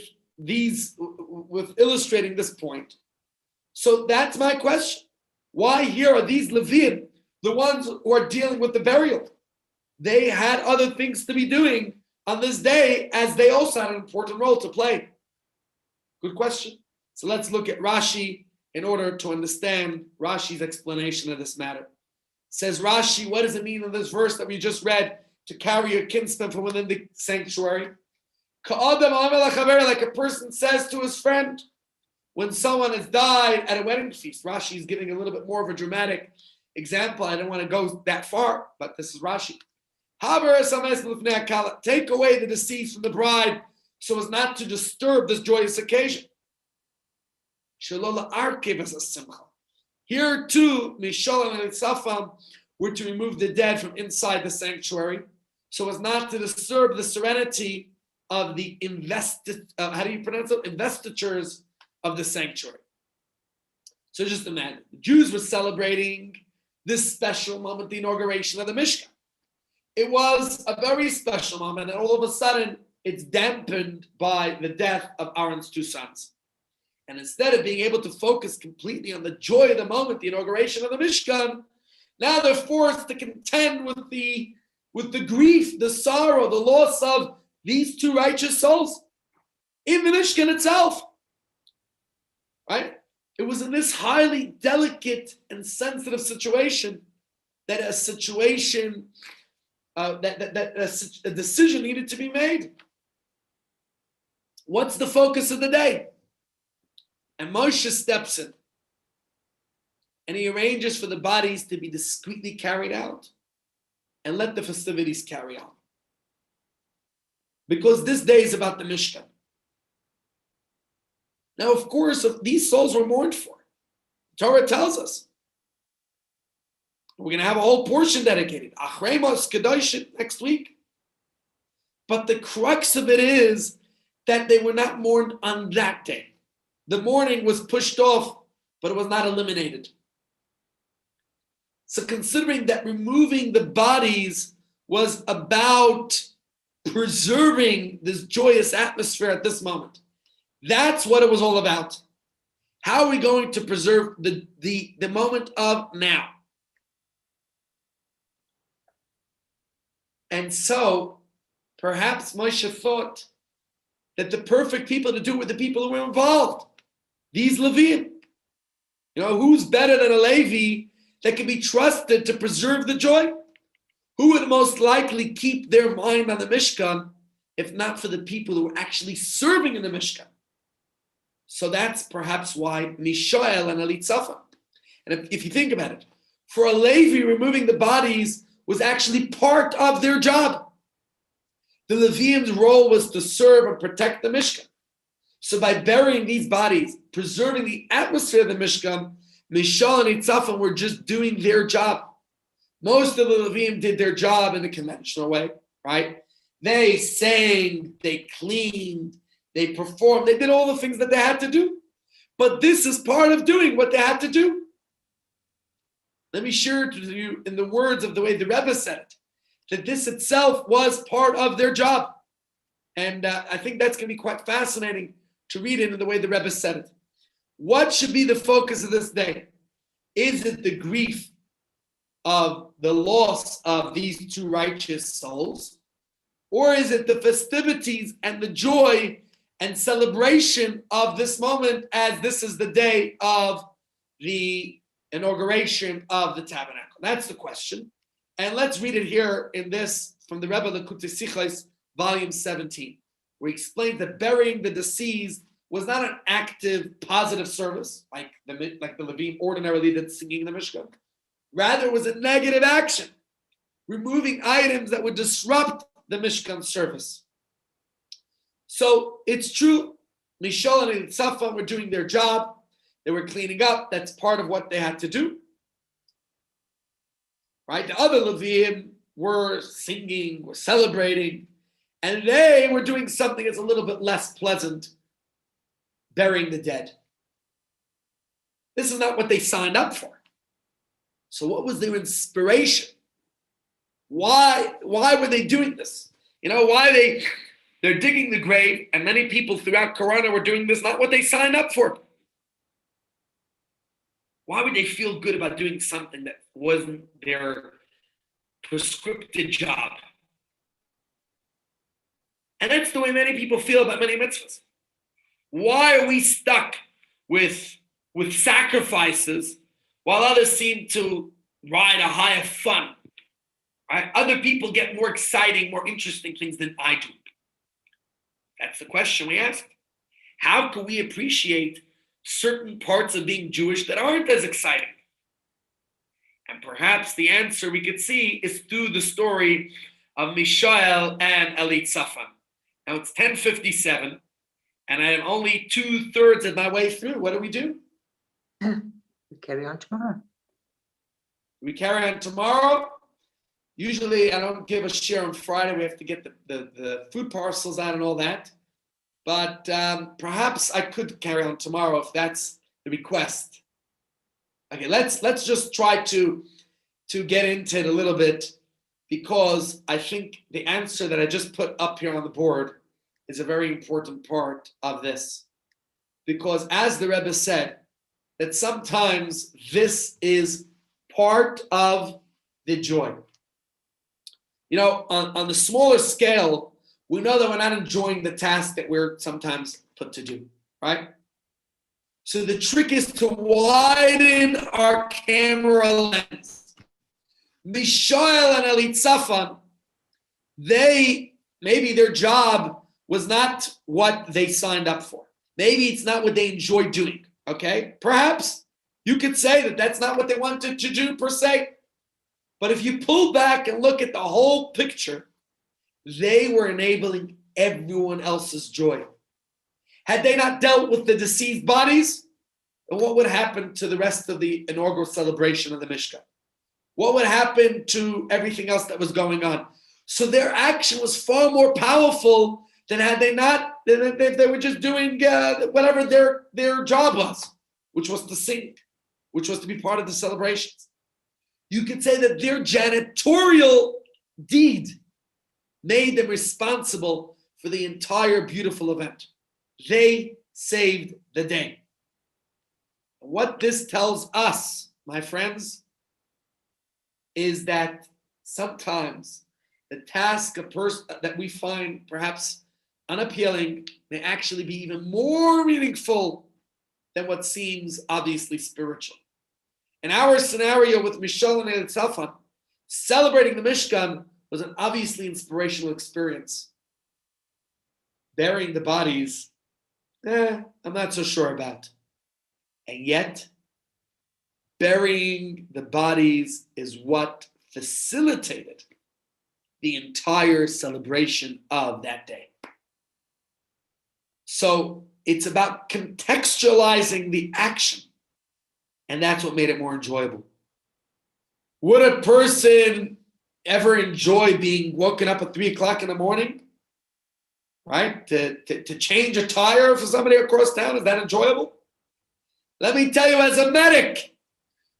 illustrating this point. So that's my question. Why here are these Levim, the ones who are dealing with the burial? They had other things to be doing on this day, as they also had an important role to play. Good question. So let's look at Rashi in order to understand Rashi's explanation of this matter. Says Rashi, what does it mean in this verse that we just read? to carry your kinsman from within the sanctuary. Like a person says to his friend when someone has died at a wedding feast. Rashi is giving a little bit more of a dramatic example. I don't want to go that far, but this is Rashi. Take away the deceased from the bride so as not to disturb this joyous occasion. Here too, Mishalim and Safam were to remove the dead from inside the sanctuary so as not to disturb the serenity of the investitures of the sanctuary. So just imagine, the Jews were celebrating this special moment, the inauguration of the Mishkan. It was a very special moment, and all of a sudden, it's dampened by the death of Aaron's two sons. And instead of being able to focus completely on the joy of the moment, the inauguration of the Mishkan, now they're forced to contend with the grief, the sorrow, the loss of these two righteous souls in the Mishkan itself. Right? It was in this highly delicate and sensitive situation that a decision needed to be made. What's the focus of the day? And Moshe steps in and he arranges for the bodies to be discreetly carried out and let the festivities carry on. Because this day is about the Mishkan. Now, of course, these souls were mourned for. Torah tells us. We're going to have a whole portion dedicated. Achremos Kedoshim next week. But the crux of it is that they were not mourned on that day. The mourning was pushed off, but it was not eliminated. So considering that removing the bodies was about preserving this joyous atmosphere at this moment, that's what it was all about. How are we going to preserve the moment of now? And so, perhaps Moshe thought that the perfect people to do it were the people who were involved. These Leviim. You know, who's better than a Levi that can be trusted to preserve the joy? Who would most likely keep their mind on the Mishkan if not for the people who were actually serving in the Mishkan? So that's perhaps why Mishael and Elitzapha. And if you think about it, for a Levi, removing the bodies was actually part of their job. The Leviim's role was to serve and protect the Mishkan. So by burying these bodies, preserving the atmosphere of the Mishkan, Mishael and Elitzapha were just doing their job. Most of the Leviim did their job in the conventional way, right? They sang, they cleaned, they performed, they did all the things that they had to do. But this is part of doing what they had to do. Let me share it with you in the words of the way the Rebbe said it, that this itself was part of their job. And I think that's going to be quite fascinating to read it in the way the Rebbe said it. What should be the focus of this day? Is it the grief of the loss of these two righteous souls? Or is it the festivities and the joy and celebration of this moment, as this is the day of the inauguration of the tabernacle? That's the question. And let's read it here in this from the Rebbe Lekutei Sichos, volume 17, where he explains that burying the deceased was not an active, positive service, like the Levim ordinarily did singing the Mishkan. Rather, it was a negative action, removing items that would disrupt the Mishkan service. So it's true, Mishael and Elitzapha were doing their job. They were cleaning up. That's part of what they had to do. Right? The other Leviim were singing, were celebrating, and they were doing something that's a little bit less pleasant, burying the dead. This is not what they signed up for. So what was their inspiration? Why were they doing this? You know, they're digging the grave, and many people throughout Corona were doing this, not what they signed up for. Why would they feel good about doing something that wasn't their prescripted job? And that's the way many people feel about many mitzvahs. Why are we stuck with sacrifices while others seem to ride a high of fun? Right? Other people get more exciting, more interesting things than I do. That's the question we ask. How can we appreciate certain parts of being Jewish that aren't as exciting? And perhaps the answer we could see is through the story of Mishael and Elitzaphan. Now it's 10:57, and I am only 2/3 of my way through. What do? We carry on tomorrow. We carry on tomorrow. Usually I don't give a share on Friday. We have to get the food parcels out and all that. But perhaps I could carry on tomorrow if that's the request. Okay, let's just try to get into it a little bit, because I think the answer that I just put up here on the board is a very important part of this. Because as the Rebbe said, that sometimes this is part of the joy. You know, on the smaller scale, we know that we're not enjoying the task that we're sometimes put to do, right? So the trick is to widen our camera lens. Mishael and Elitzaphan, maybe their job was not what they signed up for. Maybe it's not what they enjoy doing, okay? Perhaps you could say that that's not what they wanted to do per se. But if you pull back and look at the whole picture, they were enabling everyone else's joy. Had they not dealt with the deceased bodies, what would happen to the rest of the inaugural celebration of the Mishkan? What would happen to everything else that was going on? So their action was far more powerful than had they not, if they were just doing whatever their job was, which was to sing, which was to be part of the celebrations. You could say that their janitorial deed made them responsible for the entire beautiful event. They saved the day. What this tells us, my friends, is that sometimes the task that we find perhaps unappealing may actually be even more meaningful than what seems obviously spiritual. In our scenario with Mishael and Elitzaphan, celebrating the Mishkan was an obviously inspirational experience. Burying the bodies, I'm not so sure about. And yet, burying the bodies is what facilitated the entire celebration of that day. So it's about contextualizing the action. And that's what made it more enjoyable. Would a person ever enjoy being woken up at 3 o'clock in the morning? Right? To change a tire for somebody across town, is that enjoyable? Let me tell you, as a medic,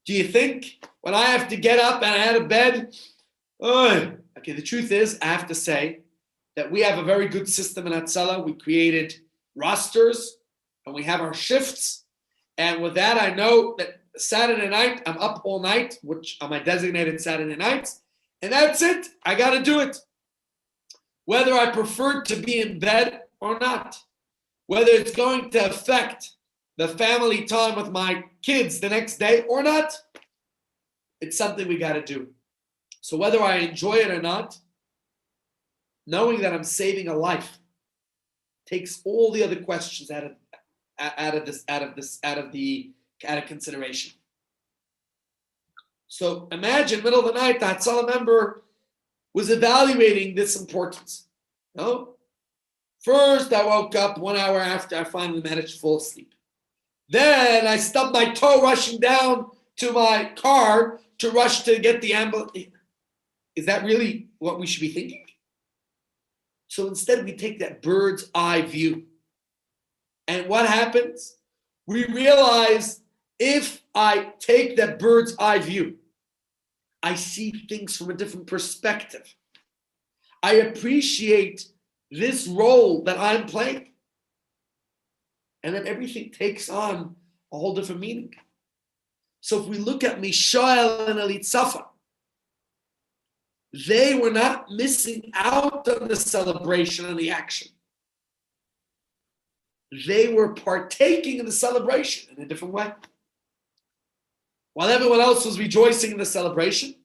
do you think when I have to get up and out of bed, okay, the truth is, I have to say that we have a very good system in Hatzalah. We created rosters and we have our shifts. And with that, I know that Saturday night, I'm up all night, which are my designated Saturday nights. And that's it. I got to do it. Whether I prefer to be in bed or not, whether it's going to affect the family time with my kids the next day or not, it's something we got to do. So whether I enjoy it or not, knowing that I'm saving a life takes all the other questions out of consideration. So imagine middle of the night, the Hatzalah member was evaluating this importance. No? First, I woke up 1 hour after I finally managed to fall asleep. Then I stubbed my toe rushing down to my car to rush to get the ambulance. Is that really what we should be thinking? So instead, we take that bird's eye view. And what happens? We realize if I take that bird's eye view, I see things from a different perspective. I appreciate this role that I'm playing. And then everything takes on a whole different meaning. So if we look at Mishael and Elitzaphan, they were not missing out on the celebration and the action. They were partaking in the celebration in a different way. While everyone else was rejoicing in the celebration,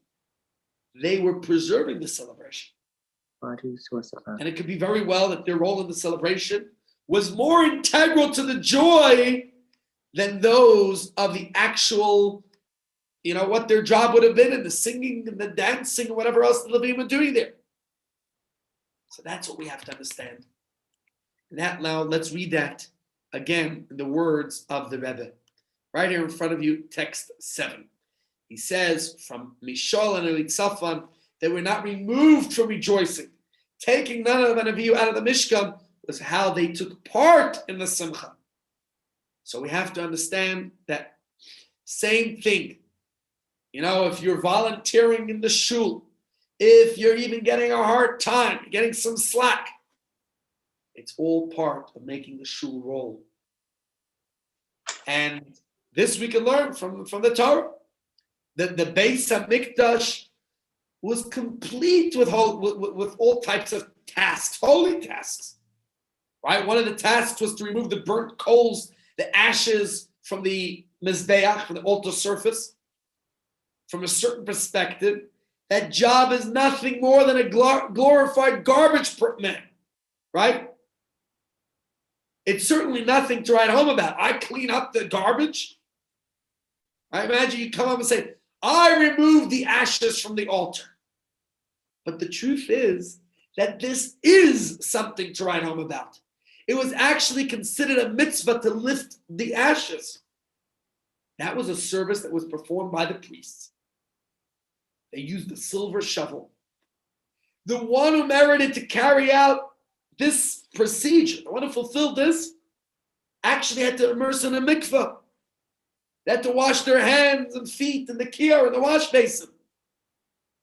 they were preserving the celebration. And it could be very well that their role in the celebration was more integral to the joy than those of the actual, what their job would have been in the singing and the dancing and whatever else the Levim were doing there. So that's what we have to understand. Now let's read that again in the words of the Rebbe. Right here in front of you, text 7. He says, from Mishol and Elitzafan, they were not removed from rejoicing. Taking none of an Avihu out of the Mishkan was how they took part in the Simcha. So we have to understand that same thing. If you're volunteering in the shul, if you're even getting a hard time, getting some slack, it's all part of making the shul roll. And this we can learn from the Torah. That the Beis HaMikdash was complete with all types of tasks, holy tasks. Right? One of the tasks was to remove the burnt coals, the ashes from the Mizbeach, from the altar surface. From a certain perspective, that job is nothing more than a glorified garbage man. Right? It's certainly nothing to write home about. I clean up the garbage. I imagine you come up and say, I removed the ashes from the altar. But the truth is that this is something to write home about. It was actually considered a mitzvah to lift the ashes. That was a service that was performed by the priests. They used the silver shovel. The one who merited to carry out this procedure, the one who fulfilled this, actually had to immerse in a mikveh. They had to wash their hands and feet in the kior, in the wash basin.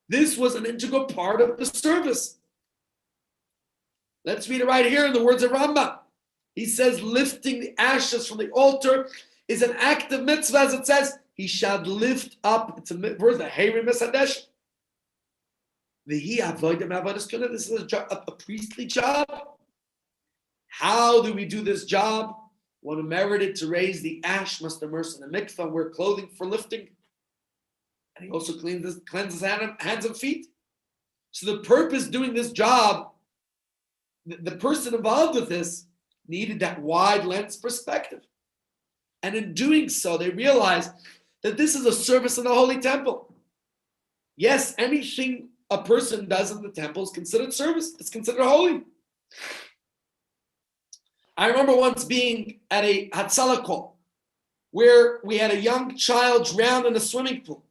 This was an integral part of the service. Let's read it right here in the words of Rambam. He says, lifting the ashes from the altar is an act of mitzvah, as it says, he shall lift up. It's a verse, the Heirim Mesadesh. This is a priestly job. How do we do this job? One who merited to raise the ash must immerse in the mikvah and wear clothing for lifting. And he also cleanses hands and feet. So the purpose doing this job, the person involved with this needed that wide lens perspective. And in doing so, they realized that this is a service in the Holy Temple. Yes, anything a person does in the temple is considered service. It's considered holy. I remember once being at a Hatzalah call where we had a young child drown in a swimming pool.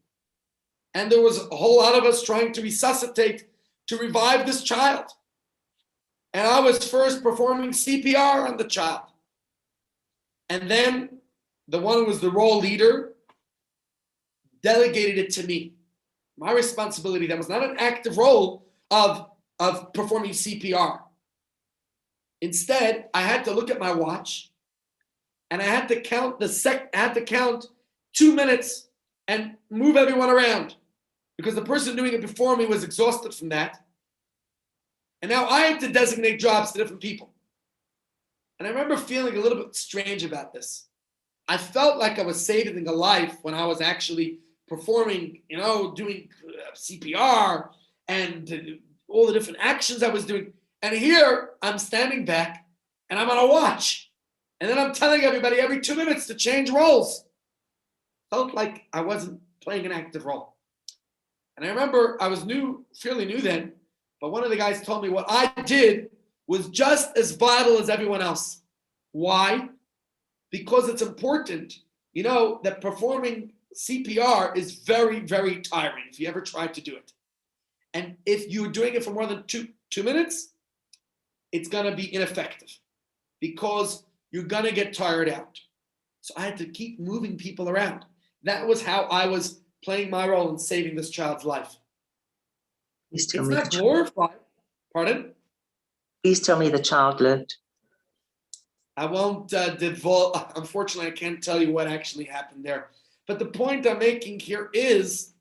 And there was a whole lot of us trying to resuscitate, to revive this child. And I was first performing CPR on the child. And then the one who was the role leader delegated it to me. My responsibility, that was not an active role of performing CPR. Instead, I had to look at my watch and I had to count I had to count 2 minutes and move everyone around because the person doing it before me was exhausted from that. And now I had to designate jobs to different people. And I remember feeling a little bit strange about this. I felt like I was saving a life when I was actually performing, doing CPR and all the different actions I was doing. And here I'm standing back and I'm on a watch. And then I'm telling everybody every 2 minutes to change roles. Felt like I wasn't playing an active role. And I remember I was fairly new then, but one of the guys told me what I did was just as vital as everyone else. Why? Because it's important, that performing CPR is very, very tiring if you ever tried to do it. And if you're doing it for more than two minutes, it's going to be ineffective because you're going to get tired out. So I had to keep moving people around. That was how I was playing my role in saving this child's life. Please It's tell me not glorified. Pardon? Please tell me the child lived. I won't divulge. Unfortunately, I can't tell you what actually happened there. But the point I'm making here is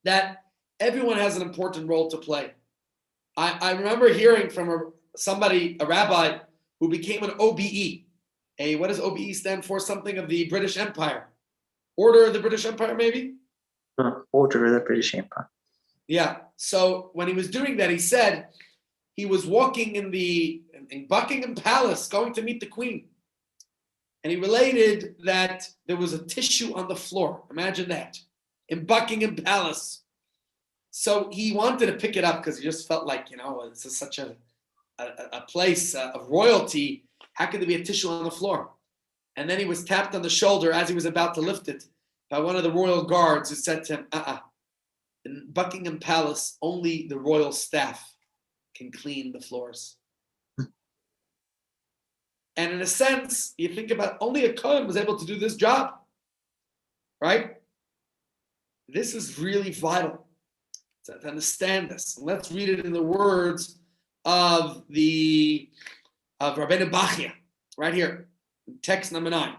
that everyone has an important role to play. I remember hearing from a rabbi who became an OBE. What does OBE stand for? Something of the British Empire. Order of the British Empire, maybe? Order of the British Empire. Yeah. So when he was doing that, he said he was walking in Buckingham Palace, going to meet the Queen. And he related that there was a tissue on the floor. Imagine that. In Buckingham Palace. So he wanted to pick it up because he just felt like, this is such a place of royalty. How could there be a tissue on the floor? And then he was tapped on the shoulder as he was about to lift it by one of the royal guards who said to him, in Buckingham Palace, only the royal staff can clean the floors. And in a sense, you think about only a Kohen was able to do this job, right? This is really vital to understand this. And let's read it in the words of Rabbi Bachia, right here, text number 9.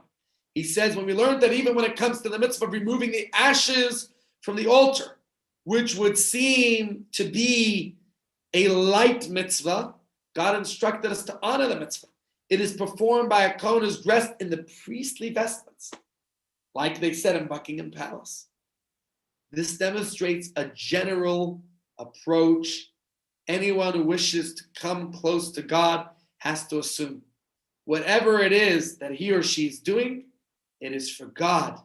He says, when we learned that even when it comes to the mitzvah of removing the ashes from the altar, which would seem to be a light mitzvah, God instructed us to honor the mitzvah. It is performed by a Kohen who's dressed in the priestly vestments, like they said in Buckingham Palace. This demonstrates a general approach. Anyone who wishes to come close to God has to assume whatever it is that he or she is doing, it is for God.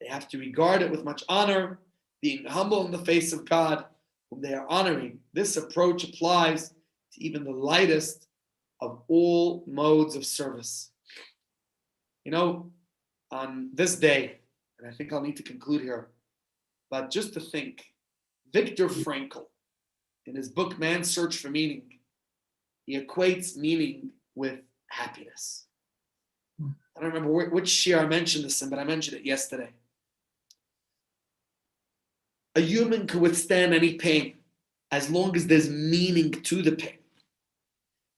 They have to regard it with much honor, being humble in the face of God, whom they are honoring. This approach applies to even the lightest of all modes of service. On this day, and I think I'll need to conclude here, but just to think, Viktor Frankl, in his book, Man's Search for Meaning, he equates meaning with happiness. I don't remember which shir I mentioned this in, but I mentioned it yesterday. A human can withstand any pain as long as there's meaning to the pain.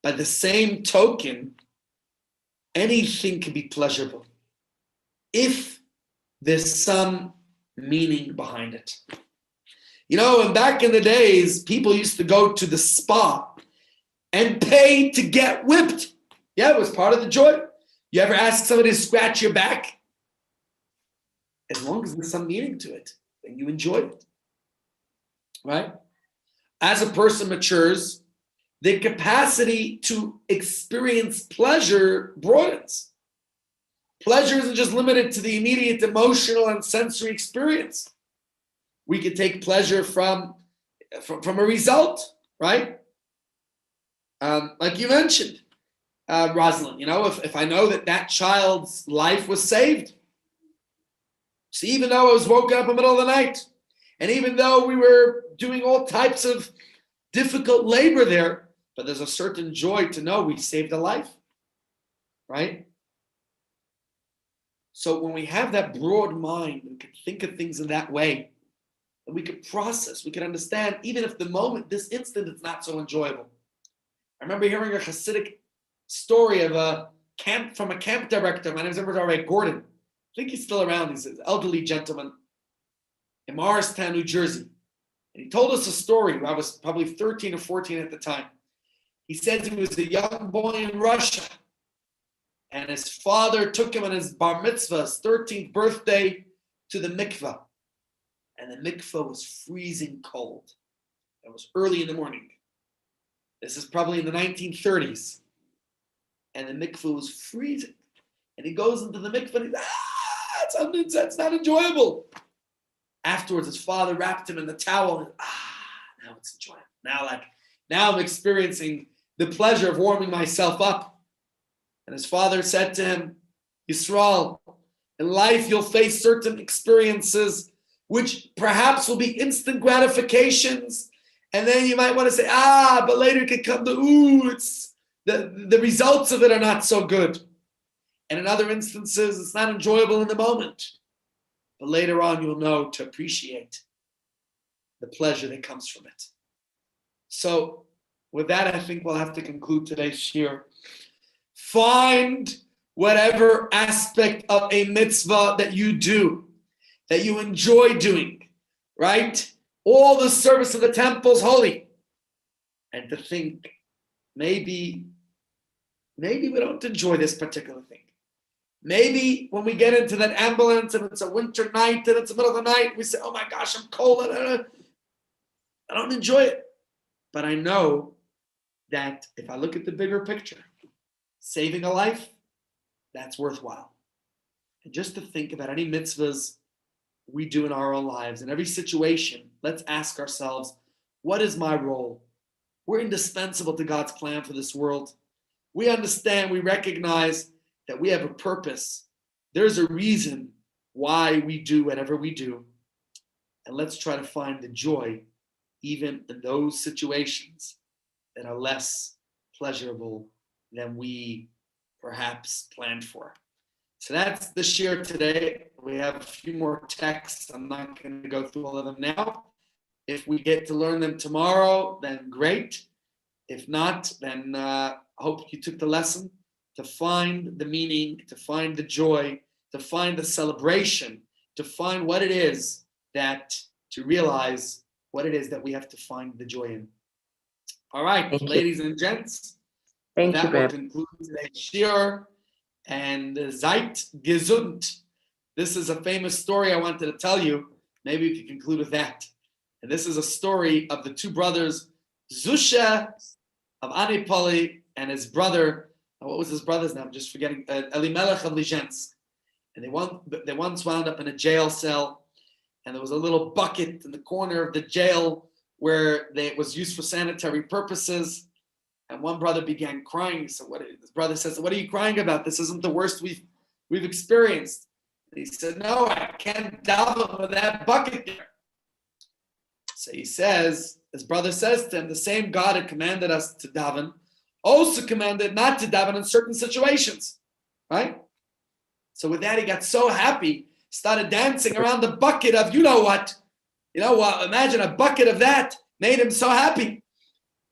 By the same token, anything can be pleasurable if there's some meaning behind it. And back in the days, people used to go to the spa and pay to get whipped. Yeah, it was part of the joy. You ever ask somebody to scratch your back? As long as there's some meaning to it, then you enjoy it. Right? As a person matures, the capacity to experience pleasure broadens. Pleasure isn't just limited to the immediate emotional and sensory experience. We can take pleasure from a result, right? Like you mentioned, Rosalind, if I know that child's life was saved. So even though I was woken up in the middle of the night, and even though we were doing all types of difficult labor there, but there's a certain joy to know we saved a life, right? So when we have that broad mind, we can think of things in that way, and we could process, we could understand, even if the moment, this instant, it's not so enjoyable. I remember hearing a Hasidic story of a camp director. My name is Rabbi Gordon. I think he's still around. He's an elderly gentleman in Morristown, New Jersey. And he told us a story. I was probably 13 or 14 at the time. He said he was a young boy in Russia, and his father took him on his bar mitzvah, his 13th birthday, to the mikveh. And the mikveh was freezing cold. It was early in the morning. This is probably in the 1930s. And the mikveh was freezing. And he goes into the mikveh and he's, it's not enjoyable. Afterwards, his father wrapped him in the towel. And, now it's enjoyable. Now I'm experiencing the pleasure of warming myself up. And his father said to him, Yisrael, in life you'll face certain experiences which perhaps will be instant gratifications. And then you might want to say, but later it could come to, it's the results of it are not so good. And in other instances, it's not enjoyable in the moment. But later on, you'll know to appreciate the pleasure that comes from it. So with that, I think we'll have to conclude today's shir. Find whatever aspect of a mitzvah that you do, that you enjoy doing, right? All the service of the temple is holy. And to think, maybe we don't enjoy this particular thing. Maybe when we get into that ambulance and it's a winter night and it's the middle of the night, we say, oh my gosh, I'm cold. I don't enjoy it. But I know that if I look at the bigger picture, saving a life, that's worthwhile. And just to think about any mitzvahs we do in our own lives, in every situation, let's ask ourselves, what is my role? We're indispensable to God's plan for this world. We understand, we recognize that we have a purpose. There's a reason why we do whatever we do. And let's try to find the joy even in those situations that are less pleasurable than we perhaps planned for. So that's the share today. We have a few more texts. I'm not going to go through all of them now. If we get to learn them tomorrow, then great. If not, then I hope you took the lesson to find the meaning, to find the joy, to find the celebration, to find what it is that, to realize what it is that we have to find the joy in. All right, Thank you. ladies and gents, Thank that you, will Rabbi. conclude today's shiur. And seid gesund. This is a famous story I wanted to tell you. Maybe we can conclude with that. And this is a story of the two brothers, Zusha of Anipoli and his brother. What was his brother's name? I'm just forgetting. Elimelech of Lizhensk. And they once wound up in a jail cell. And there was a little bucket in the corner of the jail where it was used for sanitary purposes. And one brother began crying. So his brother says, "What are you crying about? This isn't the worst we've experienced." And he said, "No, I can't daven with that bucket there." So he says, his brother says to him, the same God had commanded us to daven, also commanded not to daven in certain situations, right? So with that, he got so happy, started dancing around the bucket of, imagine a bucket of that made him so happy.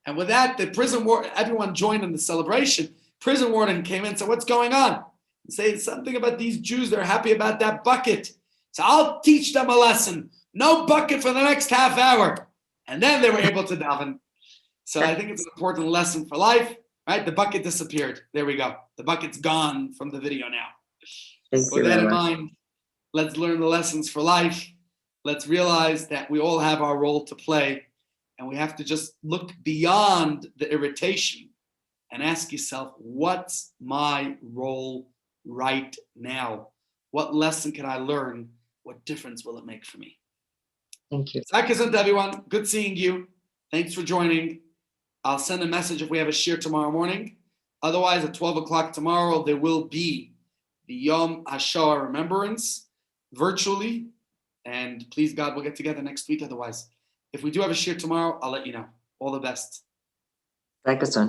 And with that, the prison warden, everyone joined in the celebration. Prison warden came in and said, "What's going on?" And say something about these Jews. They're happy about that bucket. So I'll teach them a lesson. No bucket for the next half hour. And then they were able to daven. So I think it's an important lesson for life, right? The bucket disappeared. There we go. The bucket's gone from the video now. With that in mind, let's learn the lessons for life. Let's realize that we all have our role to play. And we have to just look beyond the irritation and ask yourself, what's my role right now? What lesson can I learn? What difference will it make for me? Thank you. Seid gesund, everyone. Good seeing you. Thanks for joining. I'll send a message if we have a shiur tomorrow morning. Otherwise, at 12 o'clock tomorrow, there will be the Yom HaShoah Remembrance virtually. And please, God, we'll get together next week otherwise. If we do have a shiur tomorrow, I'll let you know. All the best. Seid gesund.